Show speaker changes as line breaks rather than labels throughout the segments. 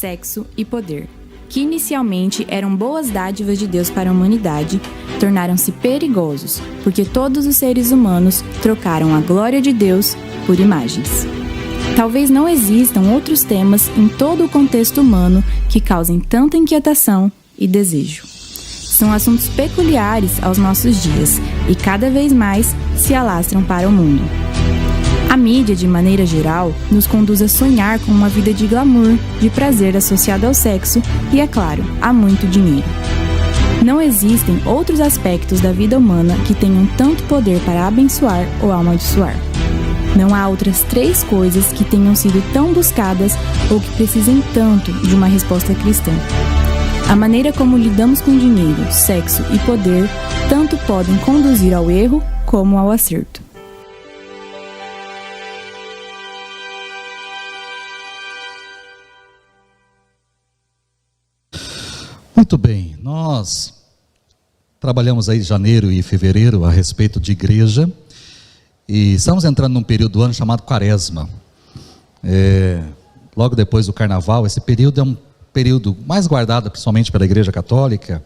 sexo e poder, que inicialmente eram boas dádivas de Deus para a humanidade, tornaram-se perigosos, porque todos os seres humanos trocaram a glória de Deus por imagens. Talvez não existam outros temas em todo o contexto humano que causem tanta inquietação e desejo. São assuntos peculiares aos nossos dias e cada vez mais se alastram para o mundo. A mídia, de maneira geral, nos conduz a sonhar com uma vida de glamour, de prazer associado ao sexo e, é claro, a muito dinheiro. Não existem outros aspectos da vida humana que tenham tanto poder para abençoar ou amaldiçoar. Não há outras 3 coisas que tenham sido tão buscadas ou que precisem tanto de uma resposta cristã. A maneira como lidamos com dinheiro, sexo e poder tanto podem conduzir ao erro como ao acerto.
Muito bem, nós trabalhamos aí janeiro e fevereiro a respeito de igreja e estamos entrando num período do ano chamado Quaresma. Logo depois do Carnaval, esse período é um período mais guardado principalmente pela Igreja Católica,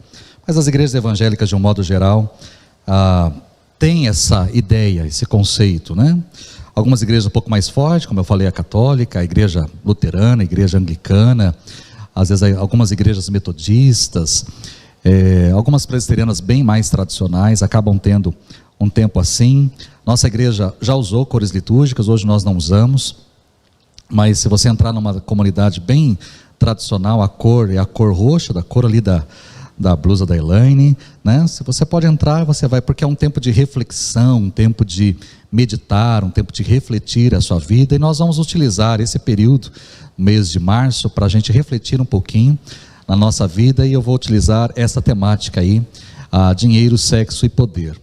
mas as igrejas evangélicas de um modo geral têm essa ideia, esse conceito, né? Algumas igrejas um pouco mais fortes, como eu falei, a católica, a igreja luterana, a igreja anglicana, às vezes algumas igrejas metodistas, algumas presbiterianas bem mais tradicionais acabam tendo um tempo assim. Nossa igreja já usou cores litúrgicas, hoje nós não usamos, mas se você entrar numa comunidade bem tradicional, a cor é a cor roxa, da cor ali da blusa da Elaine, né? Se você pode entrar, você vai, porque é um tempo de reflexão, um tempo de meditar, um tempo de refletir a sua vida, e nós vamos utilizar esse período, mês de março, para a gente refletir um pouquinho na nossa vida, e eu vou utilizar essa temática aí, dinheiro, sexo e poder.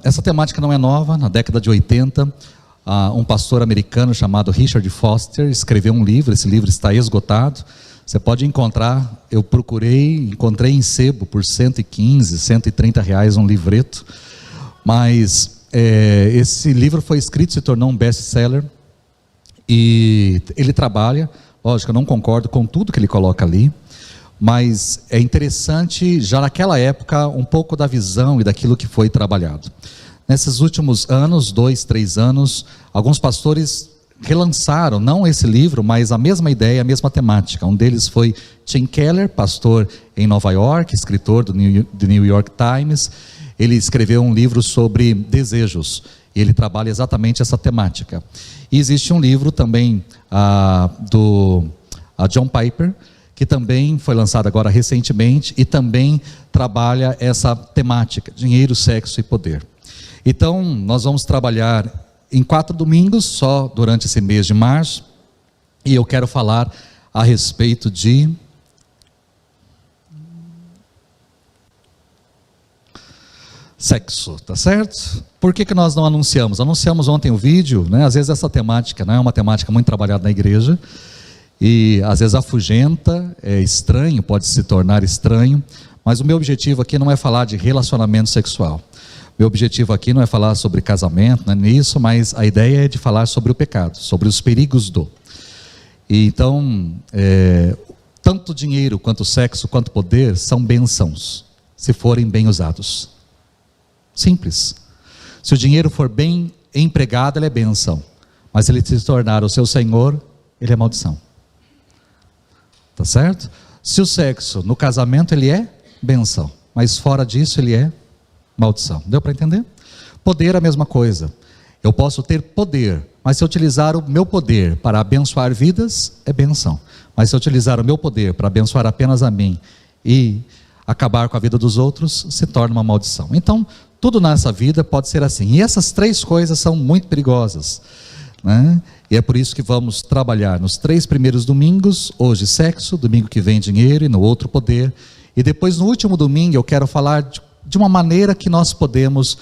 Essa temática não é nova. Na década de 80, um pastor americano chamado Richard Foster escreveu um livro. Esse livro está esgotado, você pode encontrar, eu encontrei em sebo por 115, 130 reais um livreto, mas esse livro foi escrito, se tornou um best-seller, e ele trabalha, lógico, eu não concordo com tudo que ele coloca ali, mas é interessante, já naquela época, um pouco da visão e daquilo que foi trabalhado. Nesses últimos anos, 2, 3 anos, alguns pastores relançaram, não esse livro, mas a mesma ideia, a mesma temática. Um deles foi Tim Keller, pastor em Nova York, escritor do New York Times. Ele escreveu um livro sobre desejos, e ele trabalha exatamente essa temática. E existe um livro também do John Piper, que também foi lançado agora recentemente, e também trabalha essa temática, dinheiro, sexo e poder. Então, nós vamos trabalhar em 4 domingos, só durante esse mês de março, e eu quero falar a respeito de sexo, tá certo? Por que nós não anunciamos? Anunciamos ontem o vídeo, né? Às vezes essa temática não é uma temática muito trabalhada na igreja, e às vezes afugenta, é estranho, pode se tornar estranho, mas o meu objetivo aqui não é falar de relacionamento sexual. Meu objetivo aqui não é falar sobre casamento, não é nisso, mas a ideia é de falar sobre o pecado, sobre os perigos do. E então, tanto dinheiro, quanto sexo, quanto poder, são bênçãos, se forem bem usados. Simples. Se o dinheiro for bem empregado, ele é bênção, mas se ele se tornar o seu senhor, ele é maldição. Tá certo? Se o sexo no casamento, ele é bênção, mas fora disso ele é maldição. Deu para entender? Poder é a mesma coisa. Eu posso ter poder, mas se eu utilizar o meu poder para abençoar vidas, é benção. Mas se eu utilizar o meu poder para abençoar apenas a mim e acabar com a vida dos outros, se torna uma maldição. Então, tudo nessa vida pode ser assim. E essas 3 coisas são muito perigosas, né? E é por isso que vamos trabalhar nos 3 primeiros domingos, hoje sexo, domingo que vem dinheiro e no outro poder. E depois no último domingo eu quero falar de uma maneira que nós podemos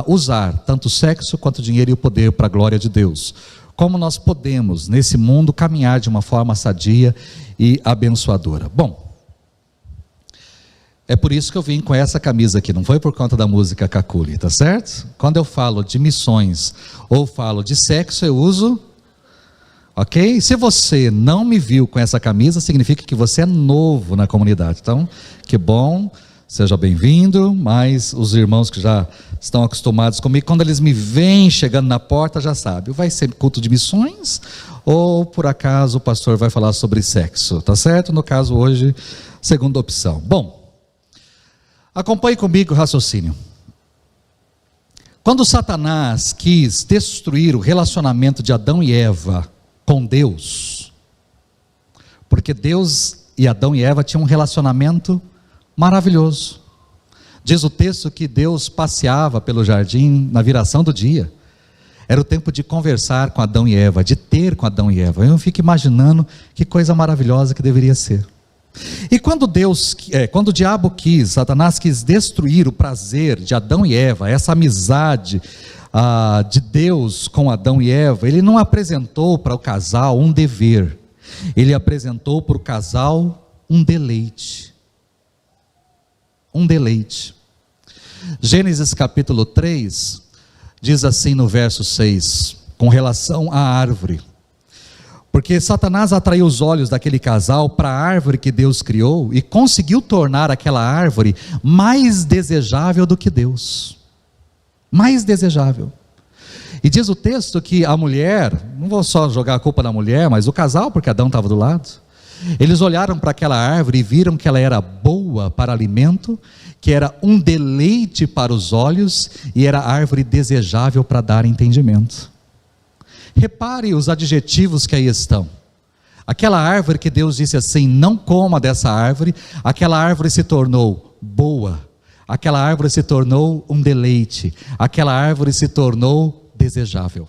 usar tanto o sexo quanto o dinheiro e o poder para a glória de Deus. Como nós podemos nesse mundo caminhar de uma forma sadia e abençoadora. Bom, é por isso que eu vim com essa camisa aqui, não foi por conta da música Caculi, tá certo? Quando eu falo de missões ou falo de sexo, eu uso Ok? Se você não me viu com essa camisa, significa que você é novo na comunidade. Então, que bom, seja bem-vindo. Mas os irmãos que já estão acostumados comigo, quando eles me veem chegando na porta, já sabem, vai ser culto de missões ou por acaso o pastor vai falar sobre sexo, tá certo? No caso hoje, segunda opção. Bom, acompanhe comigo o raciocínio. Quando Satanás quis destruir o relacionamento de Adão e Eva com Deus, porque Deus e Adão e Eva tinham um relacionamento maravilhoso. Diz o texto que Deus passeava pelo jardim na viração do dia. Era o tempo de conversar com Adão e Eva, de ter com Adão e Eva. Eu fico imaginando que coisa maravilhosa que deveria ser. E quando o diabo Satanás quis destruir o prazer de Adão e Eva, essa amizade de Deus com Adão e Eva, ele não apresentou para o casal um dever, ele apresentou para o casal um deleite. Um deleite. Gênesis capítulo 3, diz assim no verso 6, com relação à árvore. Porque Satanás atraiu os olhos daquele casal para a árvore que Deus criou e conseguiu tornar aquela árvore mais desejável do que Deus. Mais desejável. E diz o texto que a mulher, não vou só jogar a culpa na mulher, mas o casal, porque Adão estava do lado, eles olharam para aquela árvore e viram que ela era boa para alimento, que era um deleite para os olhos e era árvore desejável para dar entendimento. Repare os adjetivos que aí estão. Aquela árvore que Deus disse assim, não coma dessa árvore, aquela árvore se tornou boa, aquela árvore se tornou um deleite, aquela árvore se tornou desejável.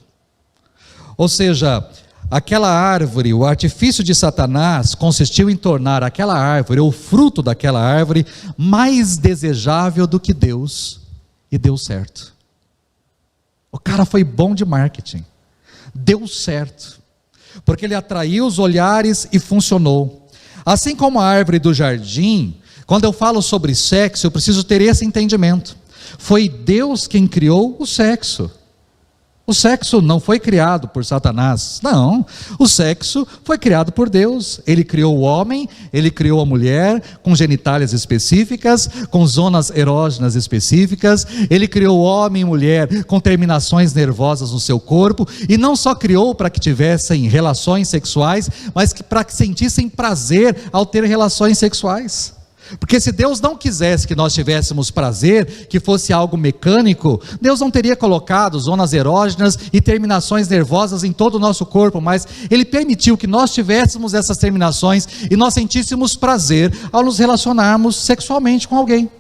Ou seja, aquela árvore, o artifício de Satanás consistiu em tornar aquela árvore, ou o fruto daquela árvore, mais desejável do que Deus, e deu certo. O cara foi bom de marketing. Deu certo, porque ele atraiu os olhares e funcionou. Assim como a árvore do jardim, quando eu falo sobre sexo, eu preciso ter esse entendimento. Foi Deus quem criou o sexo. O sexo não foi criado por Satanás, não. O sexo foi criado por Deus. Ele criou o homem, ele criou a mulher com genitálias específicas, com zonas erógenas específicas. Ele criou o homem e mulher com terminações nervosas no seu corpo. E não só criou para que tivessem relações sexuais, mas para que sentissem prazer ao ter relações sexuais. Porque se Deus não quisesse que nós tivéssemos prazer, que fosse algo mecânico, Deus não teria colocado zonas erógenas e terminações nervosas em todo o nosso corpo, mas Ele permitiu que nós tivéssemos essas terminações e nós sentíssemos prazer ao nos relacionarmos sexualmente com alguém.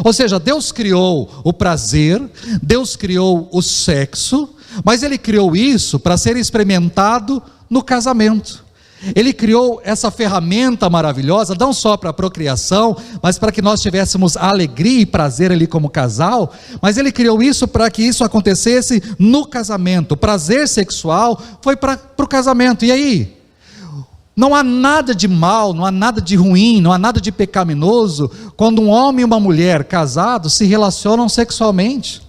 Ou seja, Deus criou o prazer, Deus criou o sexo, mas Ele criou isso para ser experimentado no casamento. Ele criou essa ferramenta maravilhosa, não só para a procriação, mas para que nós tivéssemos alegria e prazer ali como casal, mas Ele criou isso para que isso acontecesse no casamento. O prazer sexual foi para o casamento. E aí? Não há nada de mal, não há nada de ruim, não há nada de pecaminoso quando um homem e uma mulher casados se relacionam sexualmente.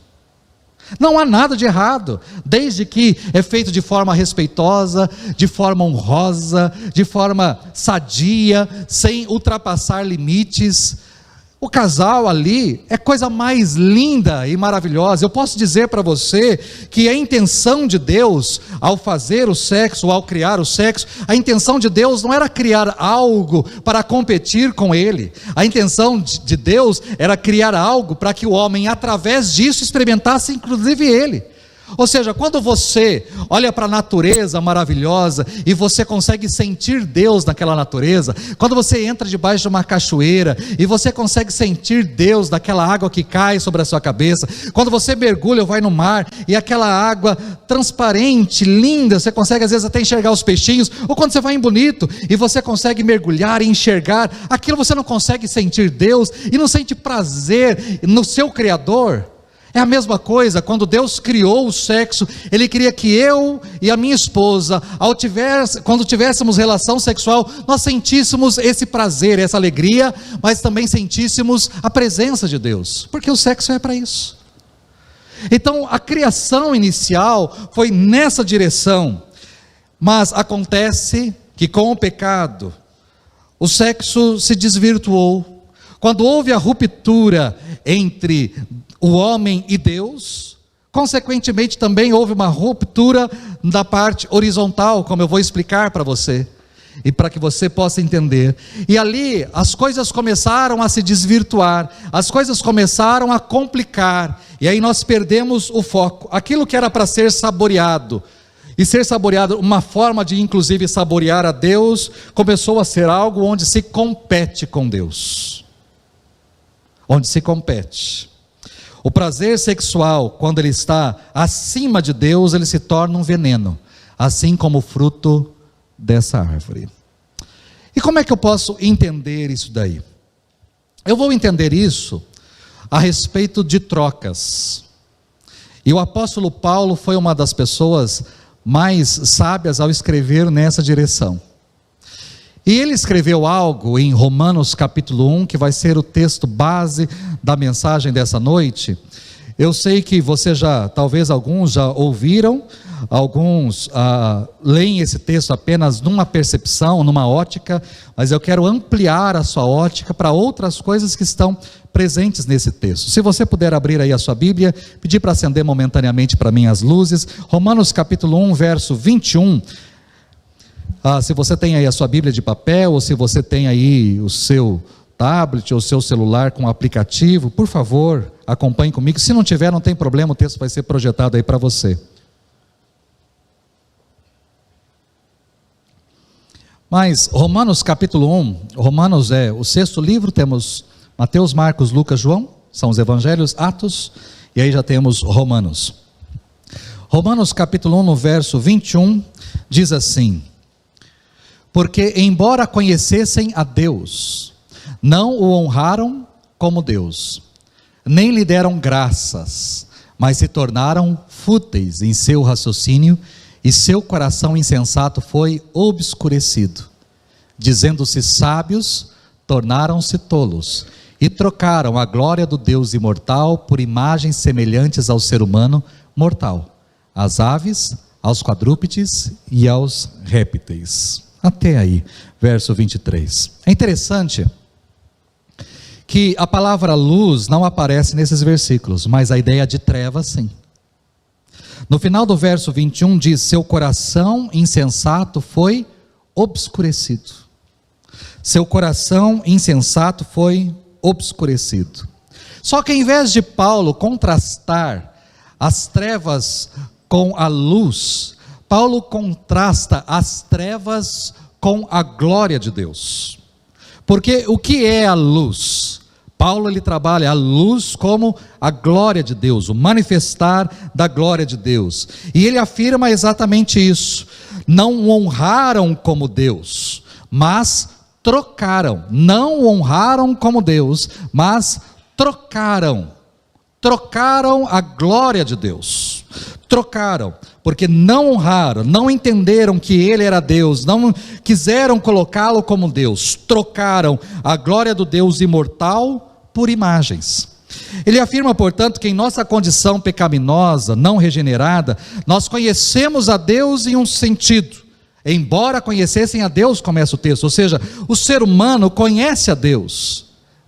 Não há nada de errado, desde que é feito de forma respeitosa, de forma honrosa, de forma sadia, sem ultrapassar limites. O casal ali é coisa mais linda e maravilhosa. Eu posso dizer para você que a intenção de Deus ao fazer o sexo, ao criar o sexo, a intenção de Deus não era criar algo para competir com Ele. A intenção de Deus era criar algo para que o homem, através disso, experimentasse inclusive Ele. Ou seja, quando você olha para a natureza maravilhosa e você consegue sentir Deus naquela natureza, quando você entra debaixo de uma cachoeira e você consegue sentir Deus daquela água que cai sobre a sua cabeça, quando você mergulha ou vai no mar e aquela água transparente, linda, você consegue às vezes até enxergar os peixinhos, ou quando você vai em Bonito e você consegue mergulhar e enxergar, aquilo você não consegue sentir Deus e não sente prazer no seu Criador. É a mesma coisa, quando Deus criou o sexo, Ele queria que eu e a minha esposa, quando tivéssemos relação sexual, nós sentíssemos esse prazer, essa alegria, mas também sentíssemos a presença de Deus, porque o sexo é para isso. Então a criação inicial foi nessa direção. Mas acontece que com o pecado, o sexo se desvirtuou. Quando houve a ruptura entre o homem e Deus, consequentemente também houve uma ruptura da parte horizontal, como eu vou explicar para você, e para que você possa entender. E ali as coisas começaram a se desvirtuar, as coisas começaram a complicar, e aí nós perdemos o foco. Aquilo que era para ser saboreado, e ser saboreado, uma forma de inclusive saborear a Deus, começou a ser algo onde se compete com Deus. Onde se compete. O prazer sexual, quando ele está acima de Deus, ele se torna um veneno, assim como o fruto dessa árvore. E como é que eu posso entender isso daí? Eu vou entender isso a respeito de trocas. E o apóstolo Paulo foi uma das pessoas mais sábias ao escrever nessa direção. E ele escreveu algo em Romanos capítulo 1, que vai ser o texto base da mensagem dessa noite. Eu sei que você talvez alguns já ouviram, alguns leem esse texto apenas numa percepção, numa ótica, mas eu quero ampliar a sua ótica para outras coisas que estão presentes nesse texto. Se você puder abrir aí a sua Bíblia, pedir para acender momentaneamente para mim as luzes, Romanos capítulo 1, verso 21, se você tem aí a sua Bíblia de papel, ou se você tem aí o seu tablet ou o seu celular com aplicativo, por favor, acompanhe comigo. Se não tiver, não tem problema, o texto vai ser projetado aí para você. Mas Romanos capítulo 1, Romanos é o sexto livro, temos Mateus, Marcos, Lucas, João, são os evangelhos, Atos, e aí já temos Romanos. Romanos capítulo 1, no verso 21, diz assim: porque embora conhecessem a Deus, não o honraram como Deus, nem lhe deram graças, mas se tornaram fúteis em seu raciocínio, e seu coração insensato foi obscurecido. Dizendo-se sábios, tornaram-se tolos, e trocaram a glória do Deus imortal por imagens semelhantes ao ser humano mortal, às aves, aos quadrúpedes e aos répteis. Até aí, verso 23. É interessante que a palavra luz não aparece nesses versículos, mas a ideia de trevas sim. No final do verso 21 diz: seu coração insensato foi obscurecido. Seu coração insensato foi obscurecido. Só que em vez de Paulo contrastar as trevas com a luz, Paulo contrasta as trevas com a glória de Deus. Porque o que é a luz? Paulo ele trabalha a luz como a glória de Deus, o manifestar da glória de Deus. E ele afirma exatamente isso. Não o honraram como Deus, mas trocaram. Não o honraram como Deus, mas trocaram. Trocaram a glória de Deus. Trocaram, porque não honraram, não entenderam que Ele era Deus, não quiseram colocá-lo como Deus. Trocaram a glória do Deus imortal por imagens. Ele afirma, portanto, que em nossa condição pecaminosa, não regenerada, nós conhecemos a Deus em um sentido. Embora conhecessem a Deus, começa o texto, ou seja, o ser humano conhece a Deus.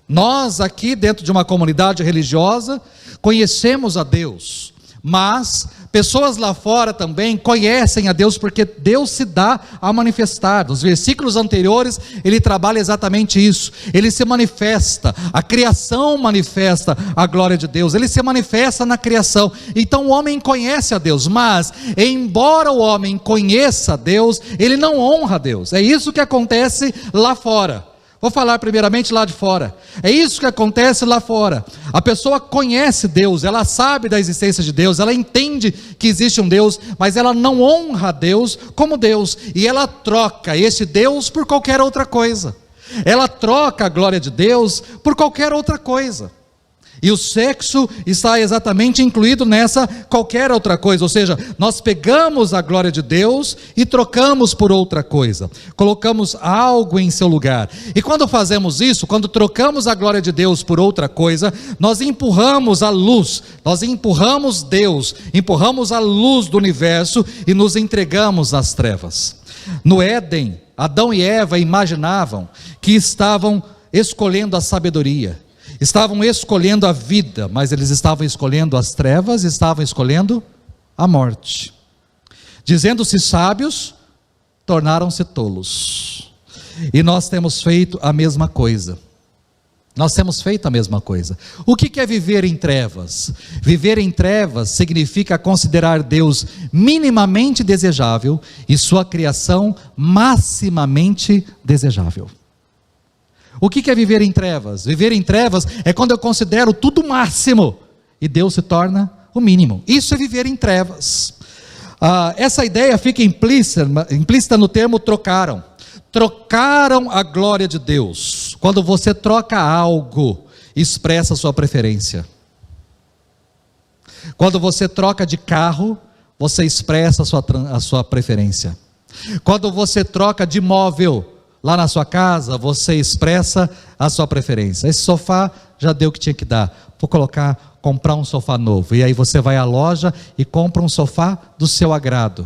Nós aqui dentro de uma comunidade religiosa conhecemos a Deus, mas pessoas lá fora também conhecem a Deus, porque Deus se dá a manifestar. Nos versículos anteriores ele trabalha exatamente isso. Ele se manifesta, a criação manifesta a glória de Deus, ele se manifesta na criação. Então o homem conhece a Deus, mas embora o homem conheça a Deus, ele não honra a Deus. É isso que acontece lá fora. Vou falar primeiramente lá de fora. É isso que acontece lá fora. A pessoa conhece Deus, ela sabe da existência de Deus, ela entende que existe um Deus, mas ela não honra a Deus como Deus, e ela troca esse Deus por qualquer outra coisa. Ela troca a glória de Deus por qualquer outra coisa. E o sexo está exatamente incluído nessa qualquer outra coisa, ou seja, nós pegamos a glória de Deus e trocamos por outra coisa, colocamos algo em seu lugar. E quando fazemos isso, quando trocamos a glória de Deus por outra coisa, nós empurramos a luz, nós empurramos Deus, empurramos a luz do universo e nos entregamos às trevas. No Éden, Adão e Eva imaginavam que estavam escolhendo a sabedoria, estavam escolhendo a vida, mas eles estavam escolhendo as trevas, estavam escolhendo a morte. Dizendo-se sábios, tornaram-se tolos. E nós temos feito a mesma coisa. Nós temos feito a mesma coisa. O que é viver em trevas? Viver em trevas significa considerar Deus minimamente desejável e sua criação maximamente desejável. O que é viver em trevas? Viver em trevas é quando eu considero tudo o máximo e Deus se torna o mínimo. Isso é viver em trevas. Essa ideia fica implícita no termo trocaram. Trocaram a glória de Deus. Quando você troca algo, expressa a sua preferência. Quando você troca de carro, você expressa a sua preferência. Quando você troca de móvel lá na sua casa, você expressa a sua preferência. Esse sofá já deu o que tinha que dar. Vou comprar um sofá novo. E aí você vai à loja e compra um sofá do seu agrado.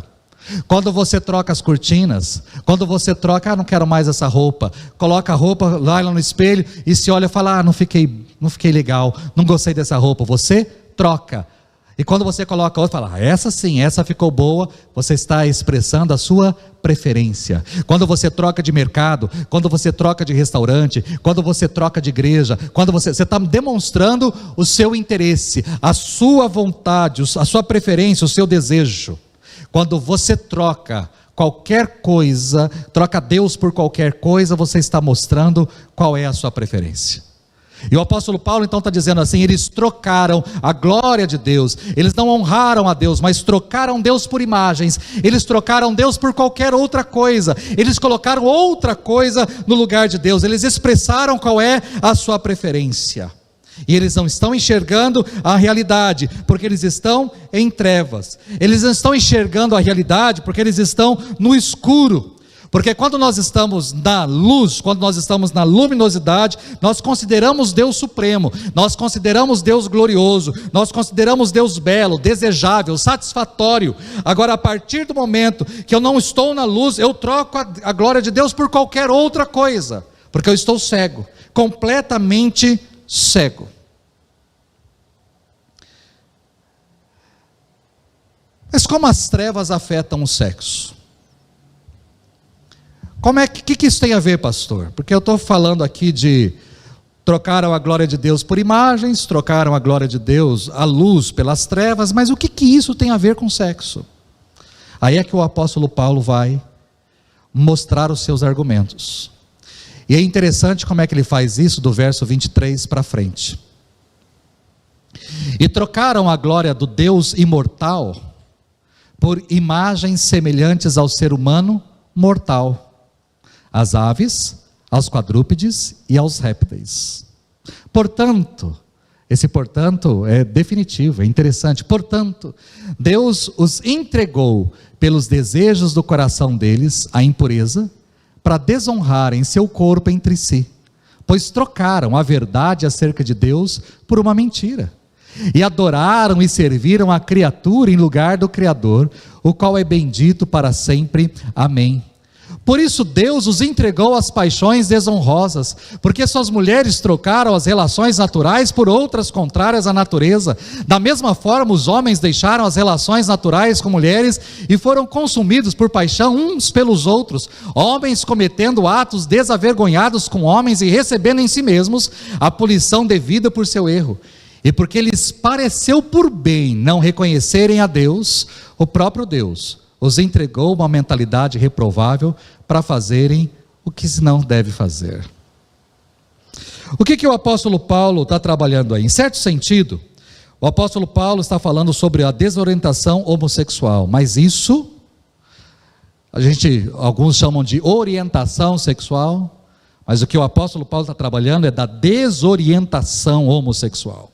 Quando você troca as cortinas, quando você troca, não quero mais essa roupa, coloca a roupa lá no espelho e se olha e fala, não fiquei legal, não gostei dessa roupa, você troca. E quando você coloca outra, fala, essa sim, essa ficou boa, você está expressando a sua preferência. Quando você troca de mercado, quando você troca de restaurante, quando você troca de igreja, quando você está demonstrando o seu interesse, a sua vontade, a sua preferência, o seu desejo. Quando você troca qualquer coisa, troca Deus por qualquer coisa, você está mostrando qual é a sua preferência. E o apóstolo Paulo então está dizendo assim, eles trocaram a glória de Deus, eles não honraram a Deus, mas trocaram Deus por imagens, eles trocaram Deus por qualquer outra coisa, eles colocaram outra coisa no lugar de Deus, eles expressaram qual é a sua preferência. E eles não estão enxergando a realidade, porque eles estão em trevas. Eles não estão enxergando a realidade, porque eles estão no escuro. Porque quando nós estamos na luz, quando nós estamos na luminosidade, nós consideramos Deus supremo, nós consideramos Deus glorioso, nós consideramos Deus belo, desejável, satisfatório. Agora, a partir do momento que eu não estou na luz, eu troco a glória de Deus por qualquer outra coisa, porque eu estou cego, completamente cego. Mas como as trevas afetam o sexo? Que isso tem a ver, pastor? Porque eu estou falando aqui de trocaram a glória de Deus por imagens, trocaram a glória de Deus, a luz pelas trevas, mas o que isso tem a ver com sexo? Aí é que o apóstolo Paulo vai mostrar os seus argumentos. E é interessante como é que ele faz isso do verso 23 para frente. E trocaram a glória do Deus imortal por imagens semelhantes ao ser humano mortal, às aves, aos quadrúpedes e aos répteis. Portanto, esse portanto é definitivo, é interessante. Portanto, Deus os entregou pelos desejos do coração deles à impureza, para desonrarem seu corpo entre si, pois trocaram a verdade acerca de Deus por uma mentira, e adoraram e serviram a criatura em lugar do Criador, o qual é bendito para sempre. Amém. Por isso Deus os entregou às paixões desonrosas, porque suas mulheres trocaram as relações naturais por outras contrárias à natureza. Da mesma forma, os homens deixaram as relações naturais com mulheres e foram consumidos por paixão uns pelos outros, homens cometendo atos desavergonhados com homens e recebendo em si mesmos a punição devida por seu erro. E porque lhes pareceu por bem não reconhecerem a Deus, o próprio Deus os entregou uma mentalidade reprovável para fazerem o que não deve fazer. O que o apóstolo Paulo está trabalhando aí? Em certo sentido, o apóstolo Paulo está falando sobre a desorientação homossexual, mas isso, alguns chamam de orientação sexual, mas o que o apóstolo Paulo está trabalhando é da desorientação homossexual.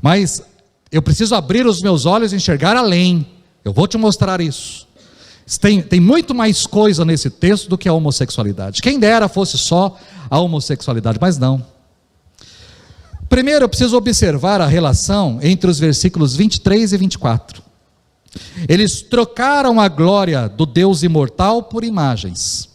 Mas eu preciso abrir os meus olhos e enxergar além. Eu vou te mostrar isso. Tem muito mais coisa nesse texto do que a homossexualidade. Quem dera fosse só a homossexualidade, mas não. Primeiro eu preciso observar a relação entre os versículos 23 e 24. Eles trocaram a glória do Deus imortal por imagens.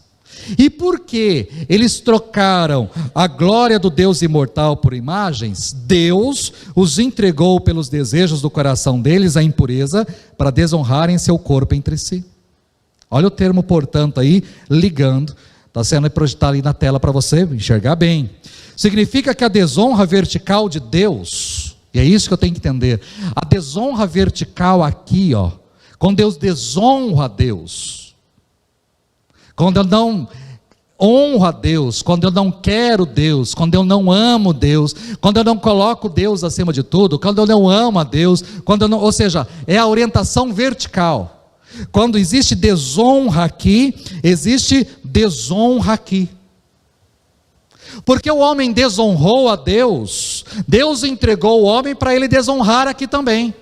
E por que eles trocaram a glória do Deus imortal por imagens? Deus os entregou pelos desejos do coração deles à impureza, para desonrarem seu corpo entre si. Olha o termo, portanto, aí, ligando, está sendo projetado aí na tela para você enxergar bem. Significa que a desonra vertical de Deus, e é isso que eu tenho que entender, a desonra vertical aqui, quando Deus desonra a Deus, quando eu não honro a Deus, quando eu não quero Deus, quando eu não amo Deus, quando eu não coloco Deus acima de tudo, quando eu não amo a Deus, ou seja, é a orientação vertical. Quando existe desonra aqui, existe desonra aqui. Porque o homem desonrou a Deus, Deus entregou o homem para ele desonrar aqui também.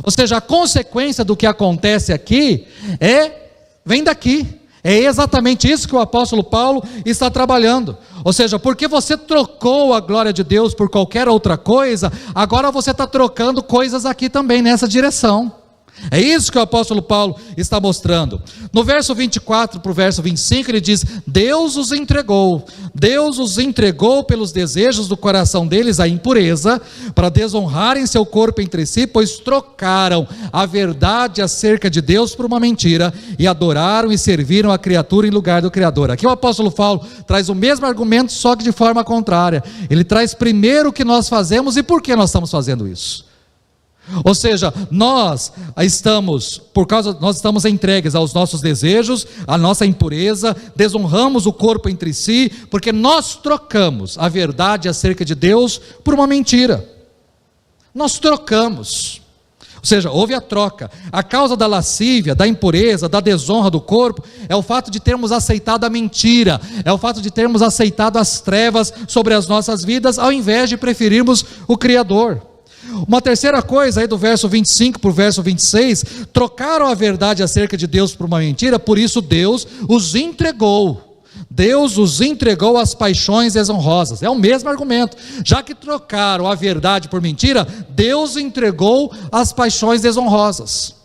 Ou seja, a consequência do que acontece aqui vem daqui. É exatamente isso que o apóstolo Paulo está trabalhando. Ou seja, porque você trocou a glória de Deus por qualquer outra coisa, agora você está trocando coisas aqui também nessa direção. É isso que o apóstolo Paulo está mostrando. No verso 24 para o verso 25 ele diz: Deus os entregou pelos desejos do coração deles à impureza, para desonrarem seu corpo entre si, pois trocaram a verdade acerca de Deus por uma mentira, e adoraram e serviram a criatura em lugar do Criador. Aqui o apóstolo Paulo traz o mesmo argumento, só que de forma contrária. Ele traz primeiro o que nós fazemos e por que nós estamos fazendo isso. Ou seja, nós estamos entregues aos nossos desejos, à nossa impureza, desonramos o corpo entre si, porque nós trocamos a verdade acerca de Deus por uma mentira. Nós trocamos. Ou seja, houve a troca. A causa da lascívia, da impureza, da desonra do corpo, é o fato de termos aceitado a mentira, é o fato de termos aceitado as trevas sobre as nossas vidas, ao invés de preferirmos o Criador. Uma terceira coisa aí do verso 25 para o verso 26, trocaram a verdade acerca de Deus por uma mentira, por isso Deus os entregou às paixões desonrosas. É o mesmo argumento, já que trocaram a verdade por mentira, Deus entregou às paixões desonrosas.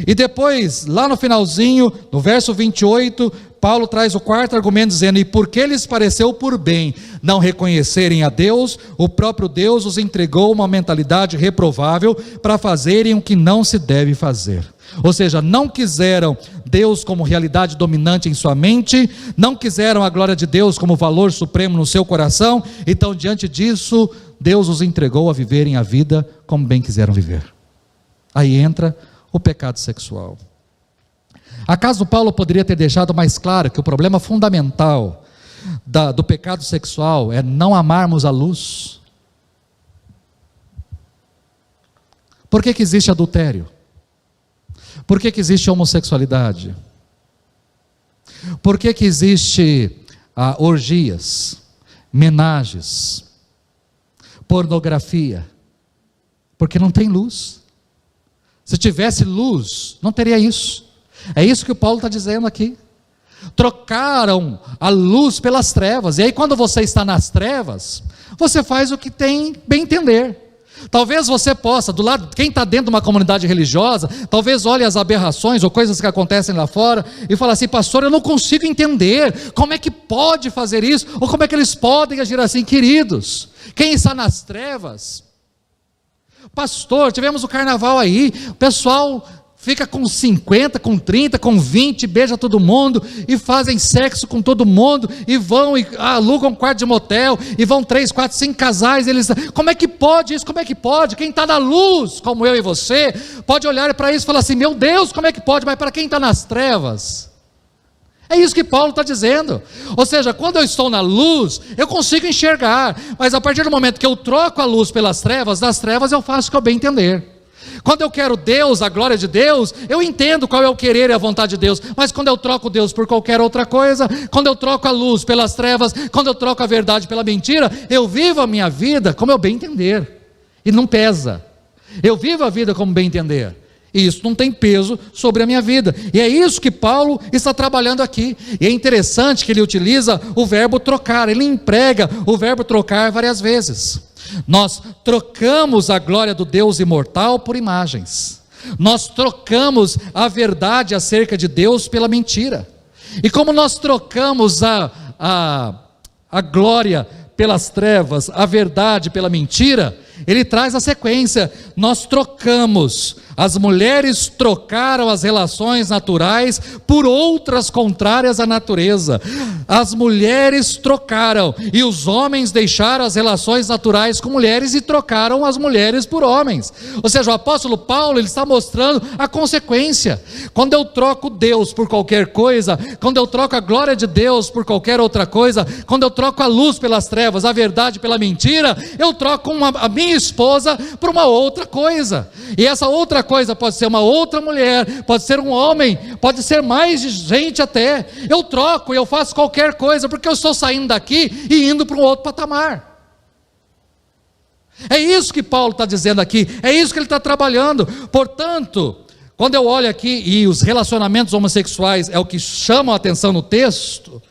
E depois, lá no finalzinho, no verso 28, Paulo traz o quarto argumento dizendo: e porque lhes pareceu por bem não reconhecerem a Deus, o próprio Deus os entregou uma mentalidade reprovável para fazerem o que não se deve fazer. Ou seja, não quiseram Deus como realidade dominante em sua mente, não quiseram a glória de Deus como valor supremo no seu coração, então diante disso, Deus os entregou a viverem a vida como bem quiseram viver. Aí entra o pecado sexual. Acaso Paulo poderia ter deixado mais claro que o problema fundamental do pecado sexual é não amarmos a luz? Por que existe adultério? Por que existe homossexualidade? Por que existe orgias, menagens, pornografia? Porque não tem luz. Se tivesse luz, não teria isso. É isso que o Paulo está dizendo aqui. Trocaram a luz pelas trevas. E aí quando você está nas trevas, você faz o que tem bem entender. Talvez você possa, do lado, quem está dentro de uma comunidade religiosa, talvez olhe as aberrações ou coisas que acontecem lá fora e fala assim: pastor, eu não consigo entender como é que pode fazer isso, ou como é que eles podem agir assim. Queridos, quem está nas trevas, pastor, tivemos o carnaval aí, o pessoal fica com 50, com 30, com 20, beija todo mundo, e fazem sexo com todo mundo, e vão e alugam um quarto de motel, e vão 3, 4, 5 casais, como é que pode isso, como é que pode? Quem está na luz, como eu e você, pode olhar para isso e falar assim: meu Deus, como é que pode? Mas para quem está nas trevas, é isso que Paulo está dizendo. Ou seja, quando eu estou na luz, eu consigo enxergar, mas a partir do momento que eu troco a luz pelas trevas, das trevas eu faço o que eu bem entender. Quando eu quero Deus, a glória de Deus, eu entendo qual é o querer e a vontade de Deus, mas quando eu troco Deus por qualquer outra coisa, quando eu troco a luz pelas trevas, quando eu troco a verdade pela mentira, eu vivo a minha vida como eu bem entender. e não pesa. Eu vivo a vida como bem entender. E isso não tem peso sobre a minha vida. E é isso que Paulo está trabalhando aqui. E é interessante que ele utiliza o verbo trocar. Ele emprega o verbo trocar várias vezes. Nós trocamos a glória do Deus imortal por imagens. Nós trocamos a verdade acerca de Deus pela mentira. E como nós trocamos a glória pelas trevas, a verdade pela mentira, ele traz a sequência: nós trocamos, as mulheres trocaram as relações naturais por outras contrárias à natureza. As mulheres trocaram, e os homens deixaram as relações naturais com mulheres e trocaram as mulheres por homens. Ou seja, o apóstolo Paulo, ele está mostrando a consequência. Quando eu troco Deus por qualquer coisa, quando eu troco a glória de Deus por qualquer outra coisa, quando eu troco a luz pelas trevas, a verdade pela mentira, eu troco a minha esposa por uma outra coisa. E essa outra coisa pode ser uma outra mulher, pode ser um homem, pode ser mais gente até. Eu troco, eu faço qualquer coisa, porque eu estou saindo daqui e indo para um outro patamar. É isso que Paulo está dizendo aqui, é isso que ele está trabalhando. Portanto, quando eu olho aqui, e os relacionamentos homossexuais é o que chama a atenção no texto,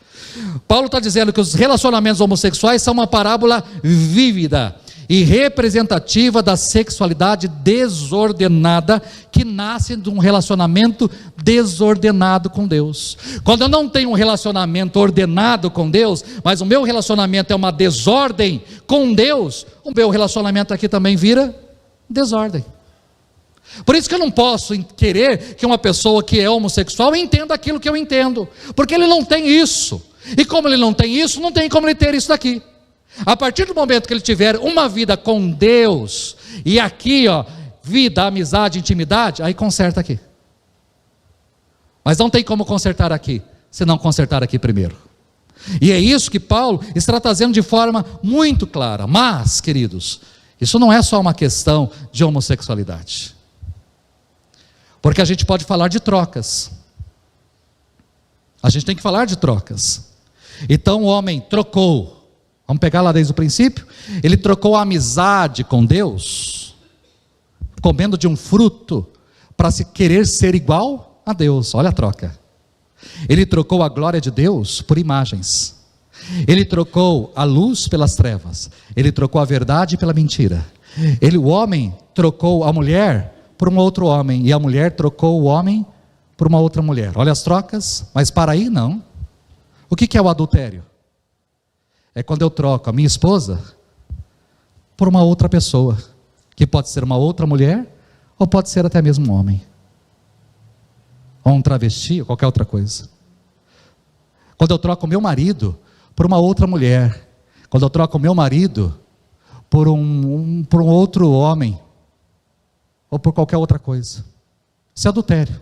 Paulo está dizendo que os relacionamentos homossexuais são uma parábola vívida e representativa da sexualidade desordenada que nasce de um relacionamento desordenado com Deus. Quando eu não tenho um relacionamento ordenado com Deus, mas o meu relacionamento é uma desordem com Deus, o meu relacionamento aqui também vira desordem. Por isso que eu não posso querer que uma pessoa que é homossexual entenda aquilo que eu entendo, porque ele não tem isso, e como ele não tem isso, não tem como ele ter isso daqui. A partir do momento que ele tiver uma vida com Deus, e aqui, vida, amizade, intimidade, aí conserta aqui. Mas não tem como consertar aqui, se não consertar aqui primeiro. E é isso que Paulo está trazendo de forma muito clara. Mas, queridos, isso não é só uma questão de homossexualidade. Porque a gente pode falar de trocas. A gente tem que falar de trocas. Então o homem trocou. Vamos pegar lá desde o princípio. Ele trocou a amizade com Deus, comendo de um fruto, para se querer ser igual a Deus. Olha a troca. Ele trocou a glória de Deus por imagens. Ele trocou a luz pelas trevas. Ele trocou a verdade pela mentira. O homem trocou a mulher por um outro homem, e a mulher trocou o homem por uma outra mulher. Olha as trocas, mas para aí não. O que é o adultério? É quando eu troco a minha esposa por uma outra pessoa, que pode ser uma outra mulher, ou pode ser até mesmo um homem, ou um travesti, ou qualquer outra coisa. Quando eu troco o meu marido por uma outra mulher, quando eu troco o meu marido por um outro homem, ou por qualquer outra coisa, isso é adultério.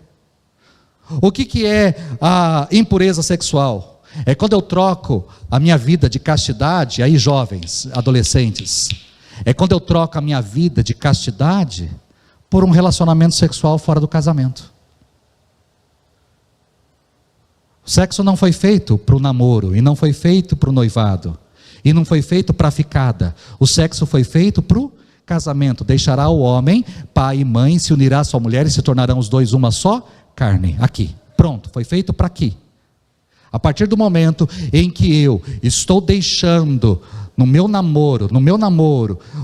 O que é a impureza sexual? É quando eu troco a minha vida de castidade, aí jovens, adolescentes, é quando eu troco a minha vida de castidade por um relacionamento sexual fora do casamento. O sexo não foi feito para o namoro, e não foi feito para o noivado, e não foi feito para a ficada. O sexo foi feito para o casamento. Deixará o homem, pai e mãe, se unirá à sua mulher e se tornarão os dois uma só carne. Aqui, pronto, foi feito para aqui. A partir do momento em que eu estou deixando no meu namoro,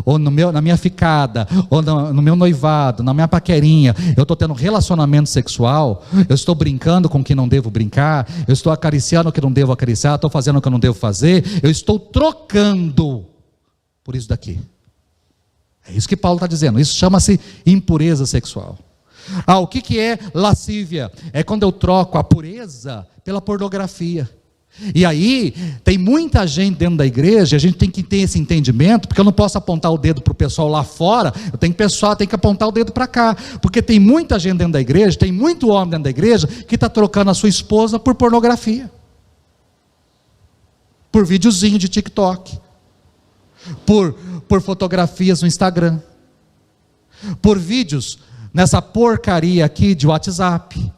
ou na minha ficada, ou no meu noivado, na minha paquerinha, eu estou tendo relacionamento sexual, eu estou brincando com o que não devo brincar, eu estou acariciando o que não devo acariciar, estou fazendo o que eu não devo fazer, eu estou trocando por isso daqui. É isso que Paulo está dizendo, isso chama-se impureza sexual. O que é lascívia? É quando eu troco a pureza pela pornografia. E aí, tem muita gente dentro da igreja, a gente tem que ter esse entendimento, porque eu não posso apontar o dedo para o pessoal lá fora, eu tenho que apontar o dedo para cá, porque tem muita gente dentro da igreja, tem muito homem dentro da igreja, que está trocando a sua esposa por pornografia, por videozinho de TikTok, por fotografias no Instagram, por vídeos nessa porcaria aqui de WhatsApp.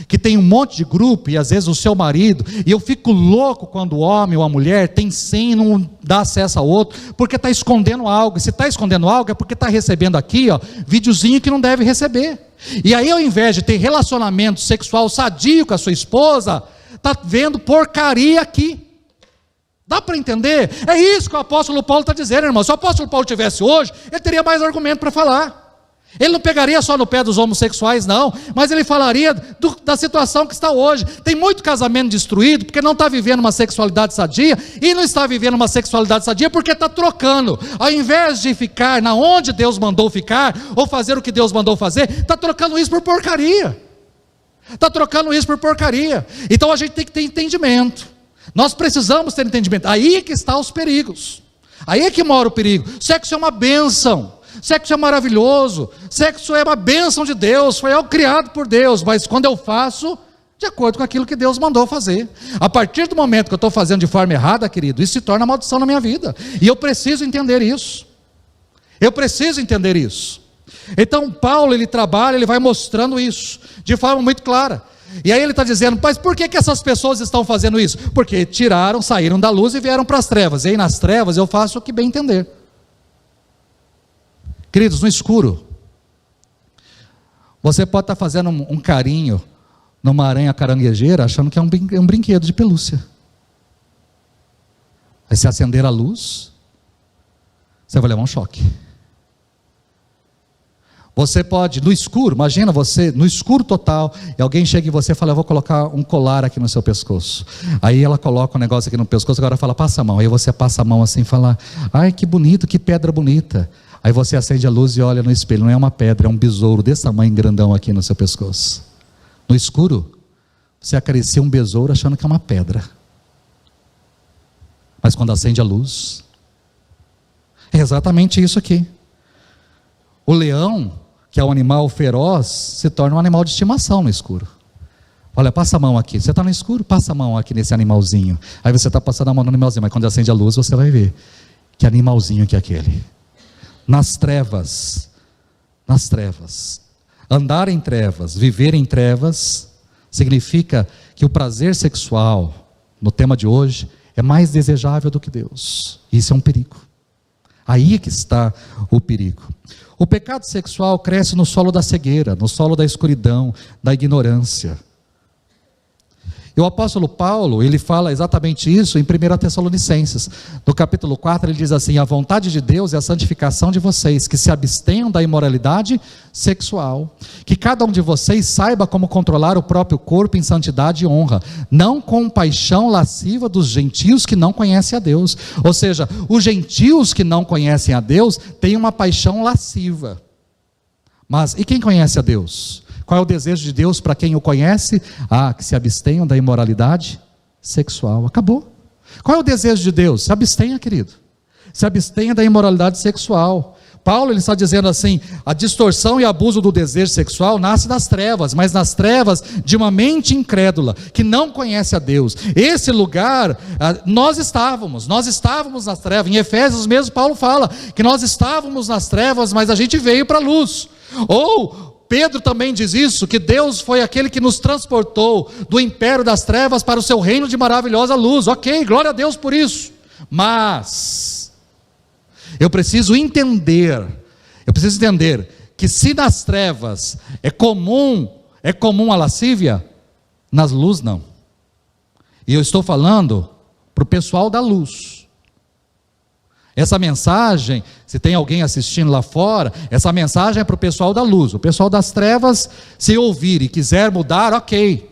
que tem um monte de grupo, e às vezes o seu marido, e eu fico louco quando o homem ou a mulher tem sim e não dá acesso ao outro, porque está escondendo algo. E se está escondendo algo é porque está recebendo aqui, videozinho que não deve receber. E aí, ao invés de ter relacionamento sexual sadio com a sua esposa, está vendo porcaria aqui. Dá para entender? É isso que o apóstolo Paulo está dizendo, irmão. Se o apóstolo Paulo tivesse hoje, ele teria mais argumento para falar. Ele não pegaria só no pé dos homossexuais, não, mas ele falaria da situação que está hoje. Tem muito casamento destruído porque não está vivendo uma sexualidade sadia, e não está vivendo uma sexualidade sadia porque está trocando. Ao invés de ficar na onde Deus mandou ficar, ou fazer o que Deus mandou fazer, está trocando isso por porcaria. Está trocando isso por porcaria. Então a gente tem que ter entendimento. Nós precisamos ter entendimento. Aí é que estão os perigos. Aí é que mora o perigo. Sexo é uma bênção. Sexo é maravilhoso, sexo é uma bênção de Deus, foi algo criado por Deus, mas quando eu faço de acordo com aquilo que Deus mandou fazer, a partir do momento que eu estou fazendo de forma errada, querido, isso se torna maldição na minha vida, e eu preciso entender isso, Então Paulo, ele trabalha, ele vai mostrando isso, de forma muito clara, e aí ele está dizendo, mas por que essas pessoas estão fazendo isso? Porque saíram da luz e vieram para as trevas, e aí nas trevas eu faço o que bem entender. Queridos, no escuro, você pode estar fazendo um carinho numa aranha caranguejeira, achando que é um brinquedo de pelúcia. Aí se acender a luz, você vai levar um choque. Você pode, no escuro, imagina você, no escuro total, e alguém chega em você e fala, eu vou colocar um colar aqui no seu pescoço. Aí ela coloca um negócio aqui no pescoço, agora fala, passa a mão. Aí você passa a mão assim e fala, ai que bonito, que pedra bonita. Aí você acende a luz e olha no espelho, não é uma pedra, é um besouro desse tamanho grandão aqui no seu pescoço. No escuro, você acaricia um besouro achando que é uma pedra. Mas quando acende a luz, é exatamente isso aqui. O leão, que é um animal feroz, se torna um animal de estimação no escuro. Olha, passa a mão aqui, você está no escuro, passa a mão aqui nesse animalzinho. Aí você está passando a mão no animalzinho, mas quando acende a luz você vai ver que animalzinho que é aquele. Nas trevas, andar em trevas, viver em trevas, significa que o prazer sexual, no tema de hoje, é mais desejável do que Deus. Isso é um perigo. Aí é que está o perigo. O pecado sexual cresce no solo da cegueira, no solo da escuridão, da ignorância. E o apóstolo Paulo, ele fala exatamente isso em 1 Tessalonicenses. No capítulo 4, ele diz assim, a vontade de Deus é a santificação de vocês, que se abstenham da imoralidade sexual. Que cada um de vocês saiba como controlar o próprio corpo em santidade e honra, não com paixão lasciva dos gentios que não conhecem a Deus. Ou seja, os gentios que não conhecem a Deus têm uma paixão lasciva. Mas, e quem conhece a Deus? Qual é o desejo de Deus para quem o conhece? Que se abstenham da imoralidade sexual. Acabou. Qual é o desejo de Deus? Se abstenha, querido. Se abstenha da imoralidade sexual. Paulo, ele está dizendo assim, a distorção e abuso do desejo sexual nasce das trevas, mas nas trevas de uma mente incrédula, que não conhece a Deus. Esse lugar, nós estávamos nas trevas. Em Efésios mesmo, Paulo fala que nós estávamos nas trevas, mas a gente veio para a luz. Ou Pedro também diz isso, que Deus foi aquele que nos transportou do império das trevas para o seu reino de maravilhosa luz. Ok, glória a Deus por isso. Mas eu preciso entender que se nas trevas é comum a lascívia, nas luzes não. E eu estou falando para o pessoal da luz. Essa mensagem, se tem alguém assistindo lá fora, essa mensagem é para o pessoal da luz. O pessoal das trevas, se ouvir e quiser mudar, ok,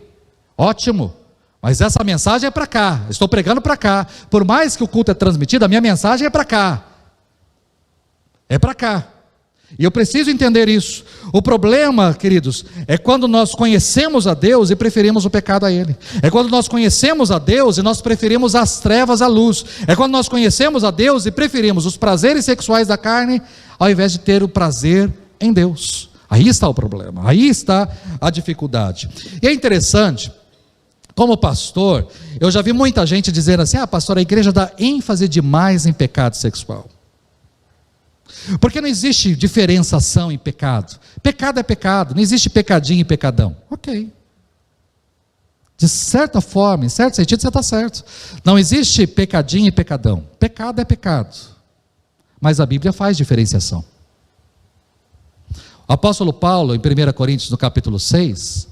ótimo. Mas essa mensagem é para cá, estou pregando para cá. Por mais que o culto é transmitido, a minha mensagem é para cá. É para cá. E eu preciso entender isso. O problema, queridos, é quando nós conhecemos a Deus e preferimos o pecado a Ele. É quando nós conhecemos a Deus e nós preferimos as trevas à luz. É quando nós conhecemos a Deus e preferimos os prazeres sexuais da carne, ao invés de ter o prazer em Deus. Aí está o problema, aí está a dificuldade. E é interessante, como pastor, eu já vi muita gente dizer assim, pastor, a igreja dá ênfase demais em pecado sexual. Porque não existe diferenciação em pecado. Pecado é pecado, não existe pecadinho e pecadão. Ok. De certa forma, em certo sentido, você está certo. Não existe pecadinho e pecadão. Pecado é pecado. Mas a Bíblia faz diferenciação. O apóstolo Paulo, em 1 Coríntios, no capítulo 6,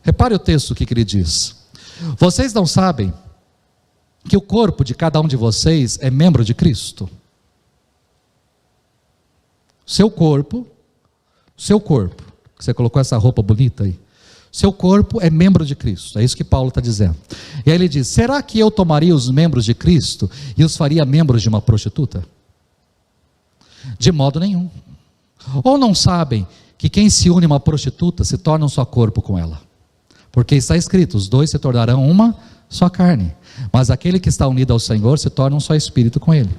repare o texto que ele diz. Vocês não sabem que o corpo de cada um de vocês é membro de Cristo? Seu corpo, que você colocou essa roupa bonita aí, seu corpo é membro de Cristo, é isso que Paulo está dizendo. E aí ele diz, será que eu tomaria os membros de Cristo e os faria membros de uma prostituta? De modo nenhum. Ou não sabem que quem se une a uma prostituta se torna um só corpo com ela? Porque está escrito, os dois se tornarão uma só carne. Mas aquele que está unido ao Senhor se torna um só espírito com Ele.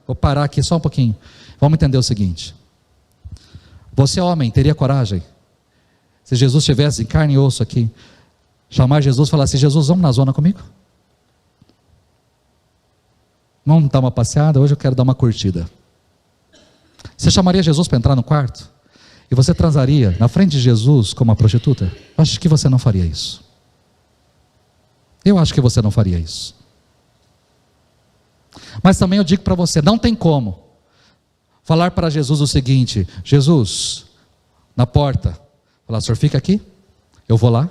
Vou parar aqui só um pouquinho. Vamos entender o seguinte. Você, homem, teria coragem, se Jesus estivesse em carne e osso aqui, chamar Jesus e falar assim, Jesus, vamos na zona comigo? Vamos dar uma passeada? Hoje eu quero dar uma curtida. Você chamaria Jesus para entrar no quarto? E você transaria na frente de Jesus como uma prostituta? Eu acho que você não faria isso. Eu acho que você não faria isso. Mas também eu digo para você, não tem como falar para Jesus o seguinte, Jesus, na porta, falar, senhor fica aqui, eu vou lá,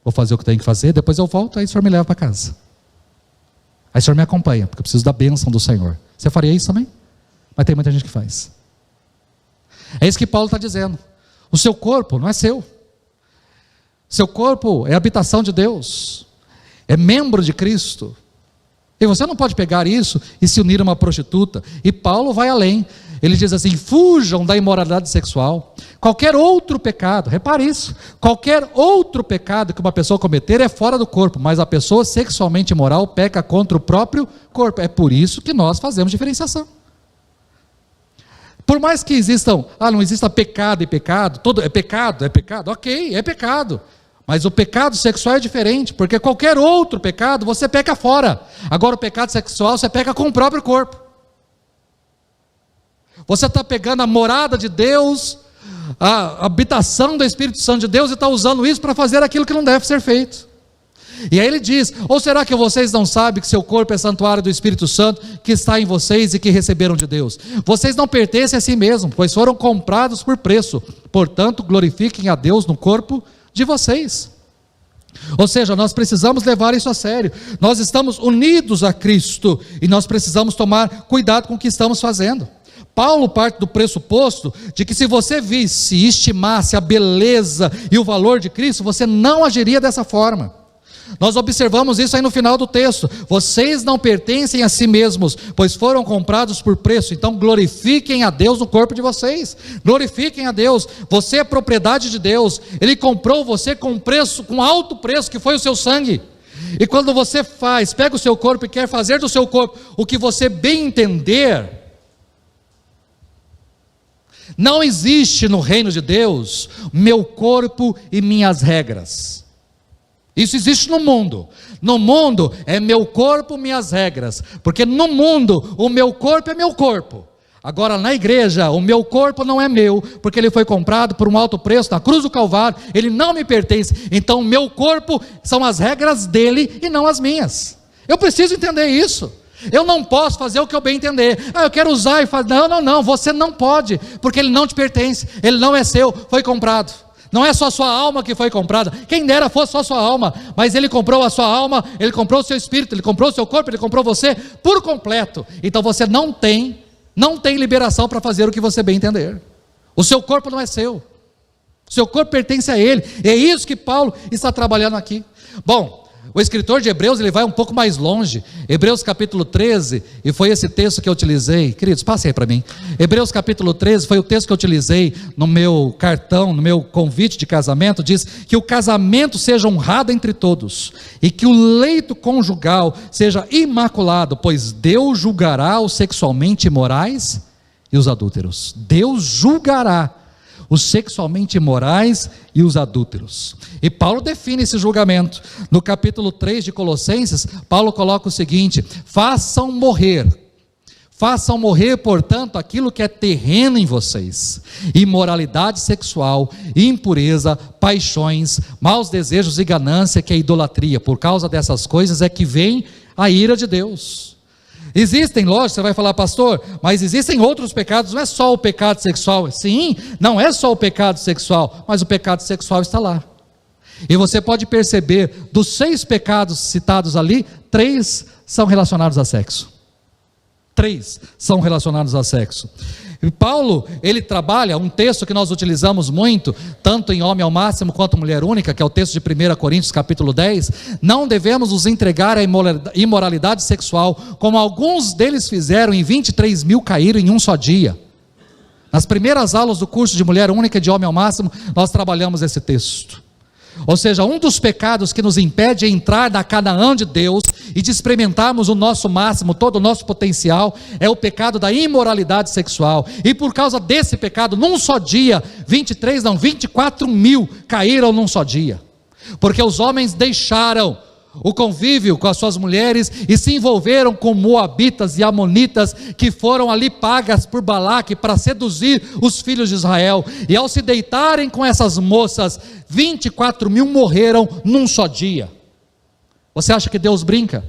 vou fazer o que tenho que fazer, depois eu volto, aí o senhor me leva para casa. Aí o senhor me acompanha, porque eu preciso da bênção do Senhor. Você faria isso também? Mas tem muita gente que faz. É isso que Paulo está dizendo. O seu corpo não é seu. Seu corpo é habitação de Deus. É membro de Cristo. E você não pode pegar isso e se unir a uma prostituta. E Paulo vai além. Ele diz assim, fujam da imoralidade sexual. Qualquer outro pecado, repare isso, qualquer outro pecado que uma pessoa cometer é fora do corpo, mas a pessoa sexualmente imoral peca contra o próprio corpo. É por isso que nós fazemos diferenciação. Por mais que existam, não exista pecado e pecado, é pecado, ok, é pecado. Mas o pecado sexual é diferente, porque qualquer outro pecado você peca fora. Agora o pecado sexual você peca com o próprio corpo. Você está pegando a morada de Deus, a habitação do Espírito Santo de Deus e está usando isso para fazer aquilo que não deve ser feito. E aí ele diz, ou será que vocês não sabem que seu corpo é santuário do Espírito Santo que está em vocês e que receberam de Deus? Vocês não pertencem a si mesmos, pois foram comprados por preço. Portanto, glorifiquem a Deus no corpo de vocês. Ou seja, nós precisamos levar isso a sério. Nós estamos unidos a Cristo e nós precisamos tomar cuidado com o que estamos fazendo. Paulo parte do pressuposto de que se você visse e estimasse a beleza e o valor de Cristo, você não agiria dessa forma. Nós observamos isso aí no final do texto. Vocês não pertencem a si mesmos, pois foram comprados por preço. Então glorifiquem a Deus no corpo de vocês. Glorifiquem a Deus. Você é propriedade de Deus. Ele comprou você com preço, com alto preço, que foi o seu sangue. E quando você pega o seu corpo e quer fazer do seu corpo o que você bem entender, não existe no reino de Deus meu corpo e minhas regras. Isso existe no mundo. No mundo é meu corpo, minhas regras. Porque no mundo o meu corpo é meu corpo. Agora na igreja o meu corpo não é meu, porque ele foi comprado por um alto preço na cruz do Calvário. Ele não me pertence. Então o meu corpo são as regras dele e não as minhas. Eu preciso entender isso. Eu não posso fazer o que eu bem entender. Eu quero usar e fazer. Não, você não pode, porque ele não te pertence. Ele não é seu, foi comprado. Não é só a sua alma que foi comprada. Quem dera fosse só a sua alma. Mas ele comprou a sua alma, ele comprou o seu espírito, ele comprou o seu corpo, ele comprou você por completo. Então você não tem liberação para fazer o que você bem entender. O seu corpo não é seu. O seu corpo pertence a ele. É isso que Paulo está trabalhando aqui. Bom, o escritor de Hebreus, ele vai um pouco mais longe. Hebreus capítulo 13, e foi esse texto que eu utilizei. Queridos, passem aí para mim. Hebreus capítulo 13 foi o texto que eu utilizei no meu cartão, no meu convite de casamento. Diz que o casamento seja honrado entre todos, e que o leito conjugal seja imaculado, pois Deus julgará os sexualmente imorais e os adúlteros. Deus julgará os sexualmente imorais e os adúlteros. E Paulo define esse julgamento. No capítulo 3 de Colossenses, Paulo coloca o seguinte: façam morrer Façam morrer, portanto, aquilo que é terreno em vocês: imoralidade sexual, impureza, paixões, maus desejos e ganância, que é idolatria. Por causa dessas coisas é que vem a ira de Deus. Existem, lógico, você vai falar, pastor, mas existem outros pecados, não é só o pecado sexual. Sim, não é só o pecado sexual, mas o pecado sexual está lá. E você pode perceber, dos 6 pecados citados ali, 3 são relacionados a sexo. 3 são relacionados a sexo. E Paulo, ele trabalha um texto que nós utilizamos muito, tanto em Homem ao Máximo quanto Mulher Única, que é o texto de 1 Coríntios capítulo 10, não devemos nos entregar à imoralidade sexual, como alguns deles fizeram, e 23 mil caíram em um só dia. Nas primeiras aulas do curso de Mulher Única e de Homem ao Máximo, nós trabalhamos esse texto. Ou seja, um dos pecados que nos impede de entrar na Canaã de Deus e de experimentarmos o nosso máximo, todo o nosso potencial, é o pecado da imoralidade sexual. E por causa desse pecado, num só dia, 24 mil caíram num só dia. Porque os homens deixaram o convívio com as suas mulheres e se envolveram com moabitas e amonitas, que foram ali pagas por Balaque para seduzir os filhos de Israel. E ao se deitarem com essas moças, 24 mil morreram num só dia. Você acha que Deus brinca?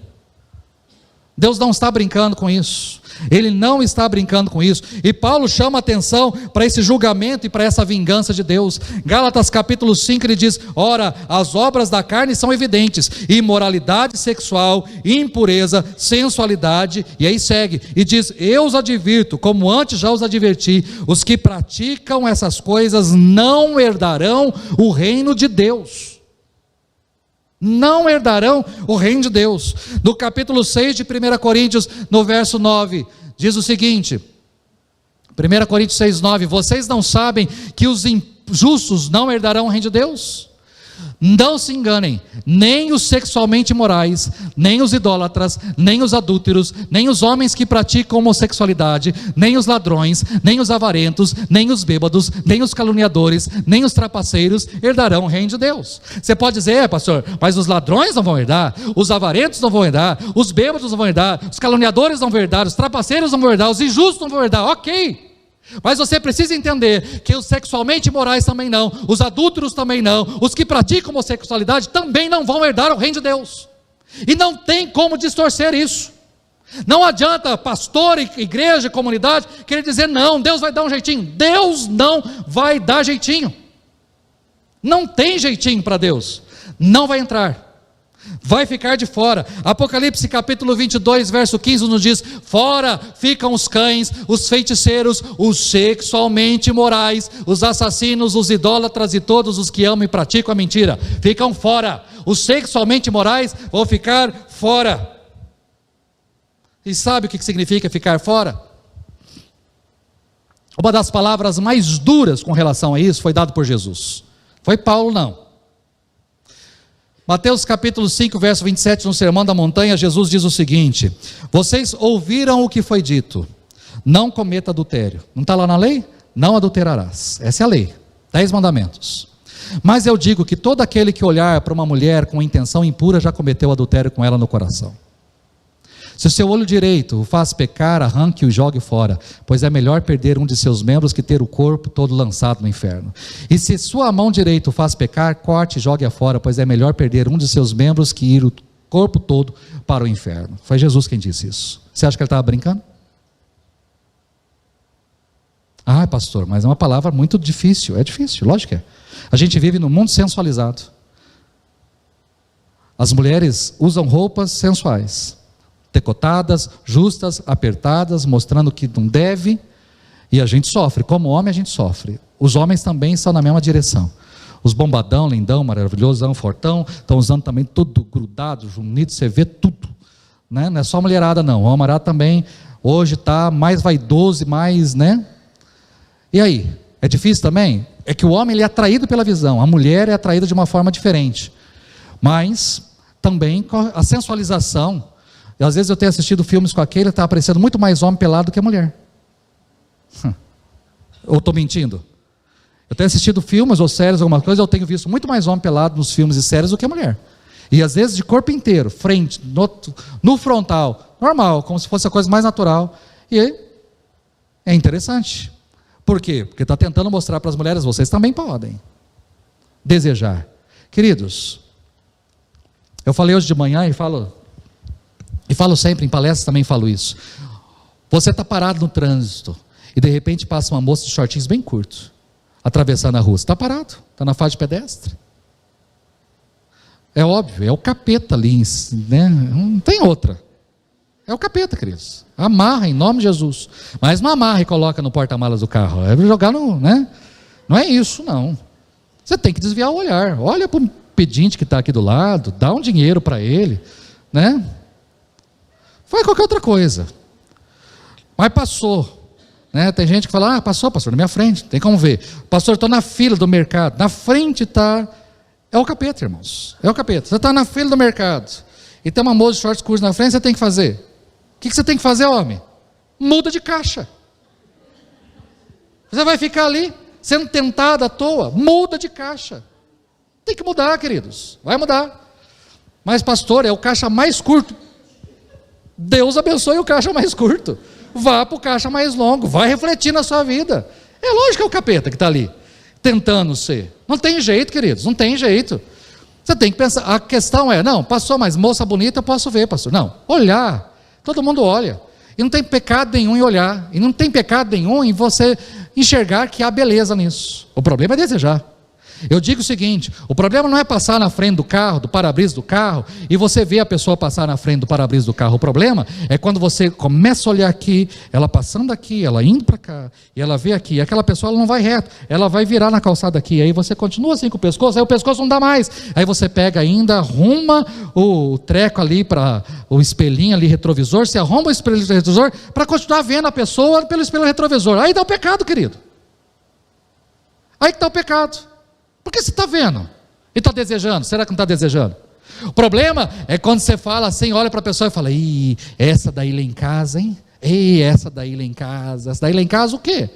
Deus não está brincando com isso. Ele não está brincando com isso. E Paulo chama atenção para esse julgamento e para essa vingança de Deus. Gálatas capítulo 5, ele diz: ora, as obras da carne são evidentes: imoralidade sexual, impureza, sensualidade. E aí segue, e diz: eu os advirto, como antes já os adverti, os que praticam essas coisas não herdarão o reino de Deus. Não herdarão o reino de Deus. No capítulo 6 de 1 Coríntios, no verso 9, diz o seguinte, 1 Coríntios 6, 9, vocês não sabem que os injustos não herdarão o reino de Deus? Não se enganem, nem os sexualmente imorais, nem os idólatras, nem os adúlteros, nem os homens que praticam homossexualidade, nem os ladrões, nem os avarentos, nem os bêbados, nem os caluniadores, nem os trapaceiros herdarão o reino de Deus. Você pode dizer, pastor, mas os ladrões não vão herdar, os avarentos não vão herdar, os bêbados não vão herdar, os caluniadores não vão herdar, os trapaceiros não vão herdar, os injustos não vão herdar. Ok, mas você precisa entender que os sexualmente imorais também não, os adúlteros também não, os que praticam homossexualidade também não vão herdar o reino de Deus. E não tem como distorcer isso. Não adianta pastor, igreja, comunidade querer dizer não, Deus vai dar um jeitinho. Deus não vai dar jeitinho. Não tem jeitinho para Deus. Não vai entrar. Vai ficar de fora. Apocalipse capítulo 22, verso 15 nos diz: fora ficam os cães, os feiticeiros, os sexualmente imorais, os assassinos, os idólatras e todos os que amam e praticam a mentira. Ficam fora. Os sexualmente imorais vão ficar fora. E sabe o que significa ficar fora? Uma das palavras mais duras com relação a isso foi dado por Jesus. Foi Paulo, não. Mateus capítulo 5, verso 27, no Sermão da Montanha, Jesus diz o seguinte: vocês ouviram o que foi dito, não cometa adultério. Não está lá na lei? Não adulterarás. Essa é a lei, 10 mandamentos. Mas eu digo que todo aquele que olhar para uma mulher com intenção impura já cometeu adultério com ela no coração. Se o seu olho direito o faz pecar, arranque-o e jogue fora, pois é melhor perder um de seus membros que ter o corpo todo lançado no inferno. E se sua mão direita o faz pecar, corte e jogue-a fora, pois é melhor perder um de seus membros que ir o corpo todo para o inferno. Foi Jesus quem disse isso. Você acha que ele estava brincando? Ah, pastor, mas é uma palavra muito difícil. É difícil, lógico que é. A gente vive num mundo sensualizado. As mulheres usam roupas sensuais, decotadas, justas, apertadas, mostrando que não deve, e a gente sofre. Como homem a gente sofre. Os homens também estão na mesma direção. Os bombadão, lindão, maravilhosão, fortão, estão usando também tudo grudado, unido, você vê tudo, né? Não é só mulherada não, o homem também hoje está mais vaidoso, mais, né? E aí, é difícil também? É que o homem ele é atraído pela visão, a mulher é atraída de uma forma diferente, mas também a sensualização. E às vezes eu tenho assistido filmes com aquele, está aparecendo muito mais homem pelado do que mulher. Ou estou mentindo? Eu tenho assistido filmes ou séries, alguma coisa, eu tenho visto muito mais homem pelado nos filmes e séries do que mulher. E às vezes de corpo inteiro, frente, no frontal, normal, como se fosse a coisa mais natural. E é interessante. Por quê? Porque está tentando mostrar para as mulheres, vocês também podem desejar. Queridos, eu falei hoje de manhã e falo sempre em palestras, também falo isso. Você está parado no trânsito e de repente passa uma moça de shortinhos bem curtos, atravessando a rua. Você está parado, está na faixa de pedestre. É óbvio, é o capeta ali, né? Não tem outra. É o capeta, queridos. Amarra em nome de Jesus. Mas não amarra e coloca no porta-malas do carro. É jogar no, né? Não é isso, não. Você tem que desviar o olhar. Olha para o pedinte que está aqui do lado, dá um dinheiro para ele, né? Faz qualquer outra coisa. Mas passou, né? Tem gente que fala, passou, pastor, na minha frente, tem como ver. Pastor, estou na fila do mercado, na frente está... É o capeta, irmãos, é o capeta. Você está na fila do mercado, e tem uma moça de shorts curtos na frente, você tem que fazer. O que você tem que fazer, homem? Muda de caixa. Você vai ficar ali, sendo tentado à toa, muda de caixa. Tem que mudar, queridos, vai mudar. Mas pastor, é o caixa mais curto. Deus abençoe o caixa mais curto. Vá para o caixa mais longo, vai refletir na sua vida. É lógico que é o capeta que está ali, tentando ser. Não tem jeito, queridos, não tem jeito. Você tem que pensar, a questão é, não, passou, mas moça bonita eu posso ver, pastor. Não, olhar, todo mundo olha. E não tem pecado nenhum em olhar. E não tem pecado nenhum em você enxergar que há beleza nisso. O problema é desejar. Eu digo o seguinte, o problema não é passar na frente do carro, do para-brisa do carro, e você vê a pessoa passar na frente do para-brisa do carro. O problema é quando você começa a olhar aqui, ela passando aqui, ela indo para cá, e ela vê aqui, e aquela pessoa ela não vai reto, ela vai virar na calçada aqui, aí você continua assim com o pescoço, aí o pescoço não dá mais, aí você pega ainda, arruma o treco ali, para o espelhinho ali retrovisor, você arruma o espelho retrovisor, para continuar vendo a pessoa pelo espelho retrovisor. Aí dá o pecado, querido. Aí que está o pecado. Porque você está vendo e está desejando. Será que não está desejando? O problema é quando você fala assim, olha para a pessoa e fala, ih, essa daí lá em casa, hein? Ei, essa daí lá em casa. Essa daí lá em casa o quê?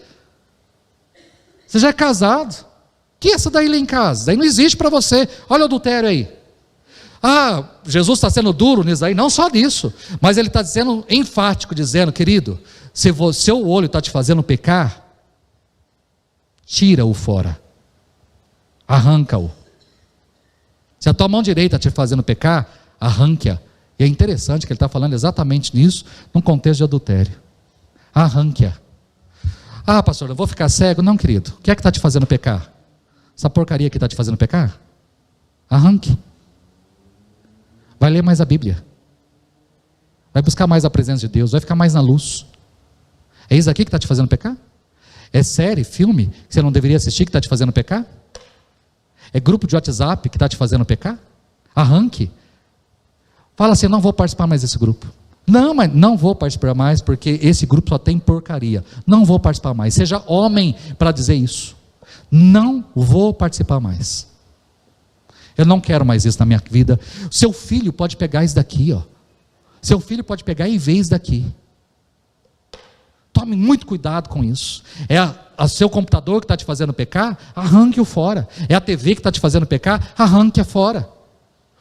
Você já é casado. Que essa daí lá em casa? Daí não existe para você. Olha o adultério aí. Jesus está sendo duro nisso aí. Não só disso, mas ele está sendo enfático, dizendo, querido, se o seu olho está te fazendo pecar, tira-o fora. Arranca-o. Se a tua mão direita está te fazendo pecar, arranque-a. E é interessante que ele está falando exatamente nisso, num contexto de adultério. Arranque-a. Pastor, eu vou ficar cego? Não, querido. O que é que está te fazendo pecar? Essa porcaria que está te fazendo pecar? Arranque. Vai ler mais a Bíblia. Vai buscar mais a presença de Deus. Vai ficar mais na luz. É isso aqui que está te fazendo pecar? É série, filme, que você não deveria assistir que está te fazendo pecar? É grupo de WhatsApp que está te fazendo pecar? Arranque. Fala assim, não vou participar mais desse grupo. Não, mas não vou participar mais porque esse grupo só tem porcaria. Não vou participar mais. Seja homem para dizer isso. Não vou participar mais. Eu não quero mais isso na minha vida. Seu filho pode pegar isso daqui, ó. Seu filho pode pegar e ver isso daqui. Tome muito cuidado com isso. É o seu computador que está te fazendo pecar? Arranque-o fora. É a TV que está te fazendo pecar? Arranque-a fora.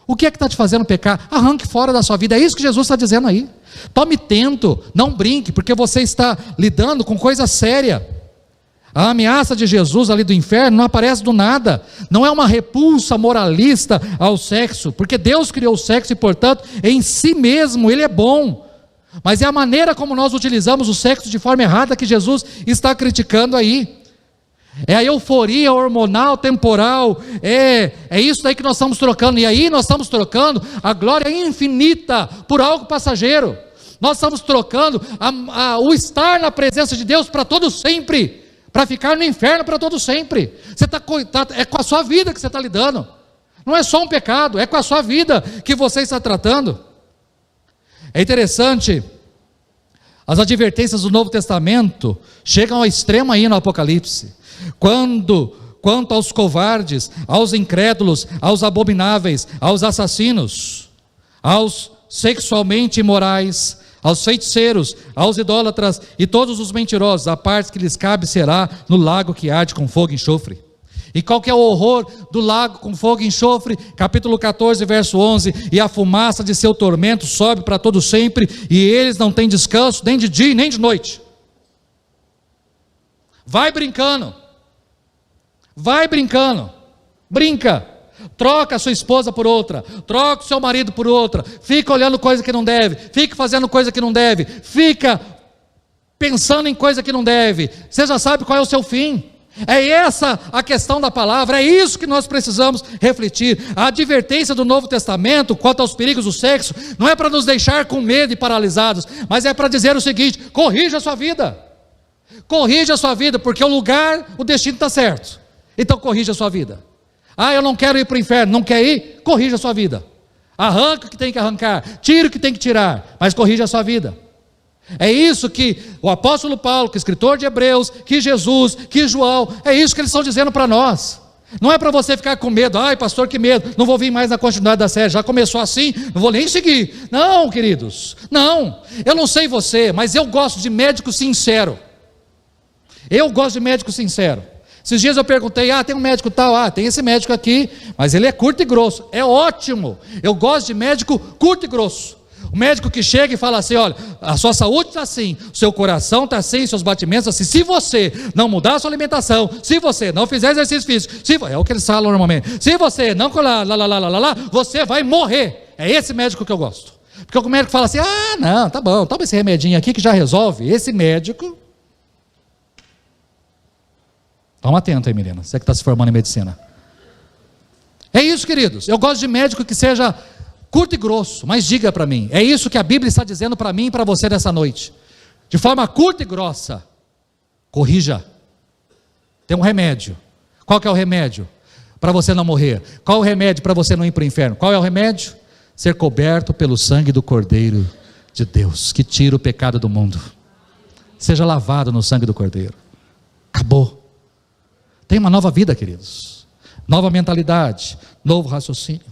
O que é que está te fazendo pecar? Arranque fora da sua vida. É isso que Jesus está dizendo aí. Tome tento, não brinque, porque você está lidando com coisa séria. A ameaça de Jesus ali do inferno não aparece do nada. Não é uma repulsa moralista ao sexo, porque Deus criou o sexo e, portanto, em si mesmo ele é bom. Mas é a maneira como nós utilizamos o sexo de forma errada que Jesus está criticando aí. É a euforia hormonal temporal, é isso daí que nós estamos trocando. E aí nós estamos trocando a glória infinita por algo passageiro. Nós estamos trocando o estar na presença de Deus para todo sempre, para ficar no inferno para todo sempre. É com a sua vida que você está lidando. Não é só um pecado, é com a sua vida que você está tratando. É interessante, as advertências do Novo Testamento chegam ao extremo aí no Apocalipse. Quanto aos covardes, aos incrédulos, aos abomináveis, aos assassinos, aos sexualmente imorais, aos feiticeiros, aos idólatras e todos os mentirosos, a parte que lhes cabe será no lago que arde com fogo e enxofre. E qual que é o horror do lago com fogo e enxofre? Capítulo 14, verso 11: e a fumaça de seu tormento sobe para todo sempre, e eles não têm descanso, nem de dia nem de noite. Vai brincando, brinca, troca a sua esposa por outra, troca o seu marido por outra, fica olhando coisa que não deve, fica fazendo coisa que não deve, fica pensando em coisa que não deve. Você já sabe qual é o seu fim. É essa a questão da palavra, é isso que nós precisamos refletir. A advertência do Novo Testamento quanto aos perigos do sexo não é para nos deixar com medo e paralisados, mas é para dizer o seguinte: corrija a sua vida, porque o destino está certo, então corrija a sua vida. Eu não quero ir para o inferno, não quer ir? Corrija a sua vida, arranca o que tem que arrancar, tira o que tem que tirar, mas corrija a sua vida. É isso que o apóstolo Paulo, que o escritor de Hebreus, que Jesus, que João, é isso que eles estão dizendo para nós. Não é para você ficar com medo: ai pastor, que medo, não vou vir mais na continuidade da série, já começou assim, não vou nem seguir. Não, queridos, não. Eu não sei você, mas eu gosto de médico sincero. Esses dias eu perguntei: tem um médico tal, tem esse médico aqui, mas ele é curto e grosso. É ótimo, eu gosto de médico curto e grosso. O médico que chega e fala assim: olha, a sua saúde está assim, o seu coração está assim, seus batimentos assim, se você não mudar a sua alimentação, se você não fizer exercício físico, é o que eles falam normalmente, se você não você vai morrer. É esse médico que eu gosto. Porque o médico fala assim: não, tá bom, toma esse remedinho aqui que já resolve. Esse médico... Toma atento aí, menina, você que está se formando em medicina. É isso, queridos, eu gosto de médico que seja curto e grosso, mas diga para mim, é isso que a Bíblia está dizendo para mim e para você nessa noite, de forma curta e grossa: corrija. Tem um remédio. Qual que é o remédio? Para você não morrer. Qual é o remédio para você não ir para o inferno? Qual é o remédio? Ser coberto pelo sangue do Cordeiro de Deus, que tira o pecado do mundo. Seja lavado no sangue do Cordeiro. Acabou. Tem uma nova vida, queridos, nova mentalidade, novo raciocínio.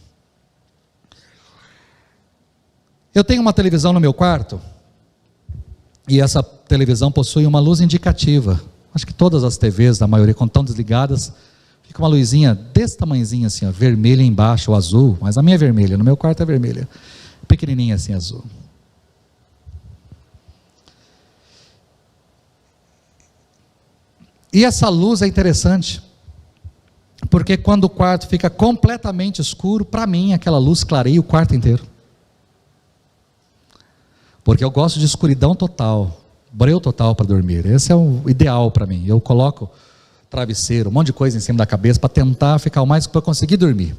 Eu tenho uma televisão no meu quarto, e essa televisão possui uma luz indicativa. Acho que todas as TVs, da maioria, quando estão desligadas, fica uma luzinha desse tamanhozinho assim, vermelha embaixo, ou azul, mas a minha é vermelha, no meu quarto é vermelha, pequenininha assim, azul. E essa luz é interessante, porque quando o quarto fica completamente escuro, para mim aquela luz clareia o quarto inteiro. Porque eu gosto de escuridão total, breu total para dormir. Esse é o ideal para mim. Eu coloco travesseiro, um monte de coisa em cima da cabeça para tentar ficar o mais para conseguir dormir.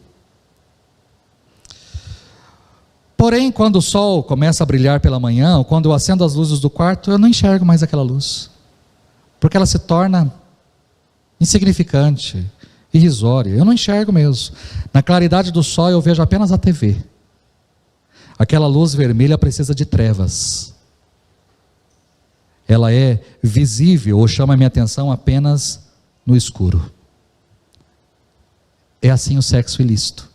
Porém, quando o sol começa a brilhar pela manhã, ou quando eu acendo as luzes do quarto, eu não enxergo mais aquela luz, porque ela se torna insignificante, irrisória. Eu não enxergo mesmo. Na claridade do sol eu vejo apenas a TV. Aquela luz vermelha precisa de trevas. Ela é visível ou chama a minha atenção apenas no escuro. É assim o sexo ilícito.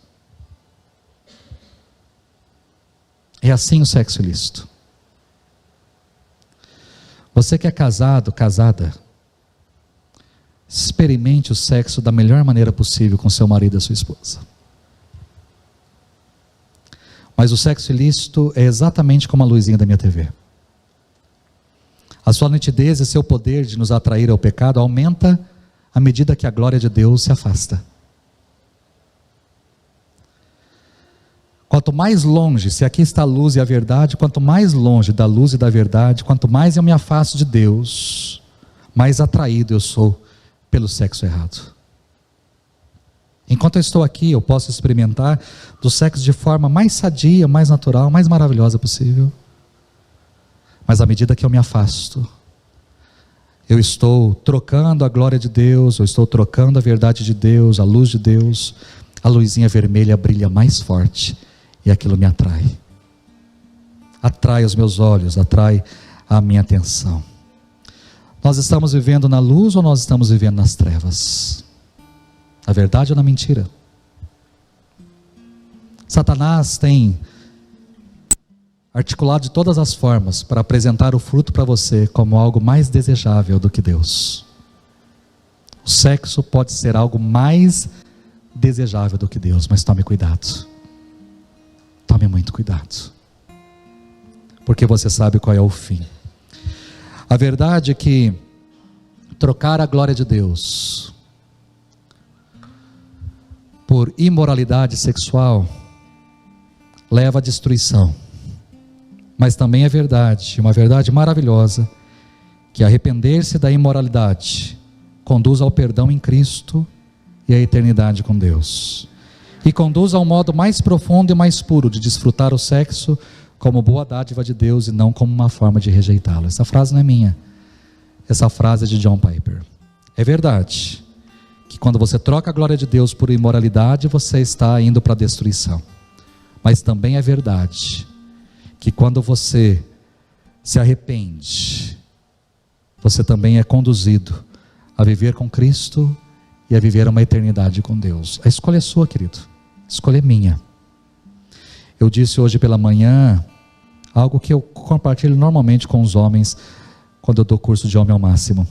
É assim o sexo ilícito. Você que é casado, casada, experimente o sexo da melhor maneira possível com seu marido e sua esposa. Mas o sexo ilícito é exatamente como a luzinha da minha TV. A sua nitidez e seu poder de nos atrair ao pecado aumenta à medida que a glória de Deus se afasta. Quanto mais longe, se aqui está a luz e a verdade, quanto mais longe da luz e da verdade, quanto mais eu me afasto de Deus, mais atraído eu sou pelo sexo errado. Enquanto eu estou aqui, eu posso experimentar do sexo de forma mais sadia, mais natural, mais maravilhosa possível. Mas à medida que eu me afasto, eu estou trocando a glória de Deus, eu estou trocando a verdade de Deus, a luz de Deus, a luzinha vermelha brilha mais forte e aquilo me atrai. Atrai os meus olhos, atrai a minha atenção. Nós estamos vivendo na luz ou nós estamos vivendo nas trevas? Na verdade ou na mentira? Satanás tem articulado de todas as formas para apresentar o fruto para você como algo mais desejável do que Deus. O sexo pode ser algo mais desejável do que Deus, mas tome cuidado. Tome muito cuidado. Porque você sabe qual é o fim. A verdade é que trocar a glória de Deus por imoralidade sexual leva à destruição. Mas também é verdade, uma verdade maravilhosa, que arrepender-se da imoralidade conduz ao perdão em Cristo e à eternidade com Deus. E conduz ao modo mais profundo e mais puro de desfrutar o sexo como boa dádiva de Deus e não como uma forma de rejeitá-lo. Essa frase não é minha. Essa frase é de John Piper. É verdade que quando você troca a glória de Deus por imoralidade, você está indo para a destruição. Mas também é verdade que quando você se arrepende, você também é conduzido a viver com Cristo e a viver uma eternidade com Deus. A escolha é sua, querido. A escolha é minha. Eu disse hoje pela manhã algo que eu compartilho normalmente com os homens quando eu dou curso de Homem ao Máximo.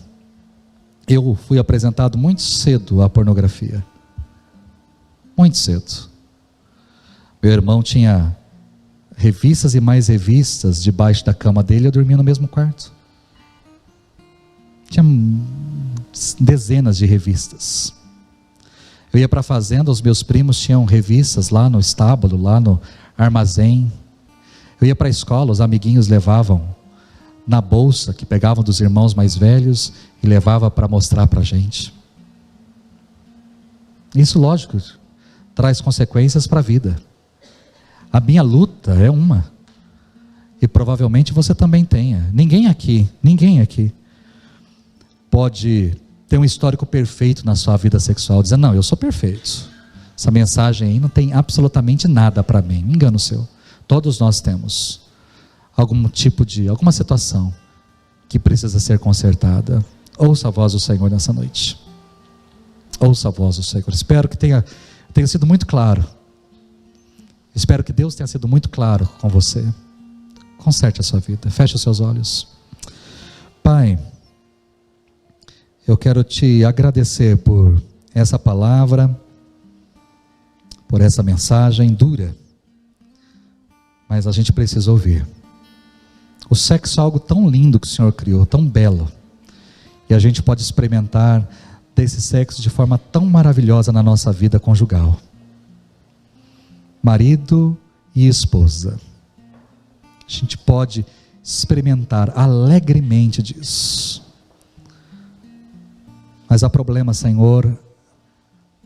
Eu fui apresentado muito cedo à pornografia. Muito cedo. Meu irmão tinha revistas e mais revistas debaixo da cama dele, eu dormia no mesmo quarto. Tinha dezenas de revistas. Eu ia para a fazenda, os meus primos tinham revistas lá no estábulo, lá no armazém. Eu ia para a escola, os amiguinhos levavam na bolsa, que pegavam dos irmãos mais velhos e levava para mostrar para a gente. Isso, lógico, traz consequências para a vida. A minha luta é uma, e provavelmente você também tenha. Ninguém aqui pode ter um histórico perfeito na sua vida sexual, dizendo, não, eu sou perfeito. Essa mensagem aí não tem absolutamente nada para mim. Engano seu. Todos nós temos alguma situação que precisa ser consertada. Ouça a voz do Senhor nessa noite. Ouça a voz do Senhor. Espero que tenha sido muito claro. Espero que Deus tenha sido muito claro com você. Conserte a sua vida. Feche os seus olhos. Pai, eu quero te agradecer por essa palavra, por essa mensagem dura, mas a gente precisa ouvir. O sexo é algo tão lindo que o Senhor criou, tão belo, e a gente pode experimentar desse sexo de forma tão maravilhosa na nossa vida conjugal. Marido e esposa. A gente pode experimentar alegremente disso. Mas há problema, Senhor,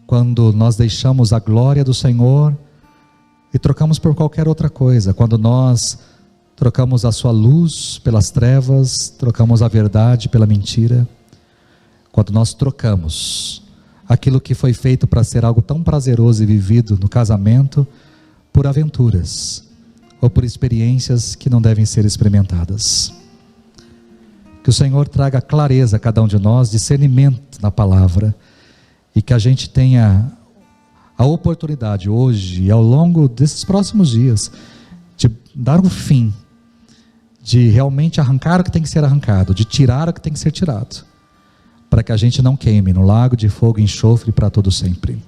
quando nós deixamos a glória do Senhor e trocamos por qualquer outra coisa. Quando nós trocamos a sua luz pelas trevas, trocamos a verdade pela mentira. Quando nós trocamos aquilo que foi feito para ser algo tão prazeroso e vivido no casamento, por aventuras, ou por experiências que não devem ser experimentadas. Que o Senhor traga clareza a cada um de nós, discernimento na palavra, e que a gente tenha a oportunidade hoje e ao longo desses próximos dias, de dar um fim, de realmente arrancar o que tem que ser arrancado, de tirar o que tem que ser tirado, para que a gente não queime no lago de fogo e enxofre para todo sempre,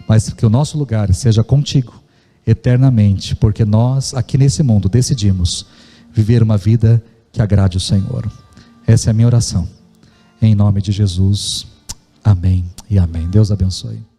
mas que o nosso lugar seja contigo, eternamente, porque nós aqui nesse mundo decidimos viver uma vida que agrade o Senhor. Essa é a minha oração, em nome de Jesus, amém e amém. Deus abençoe.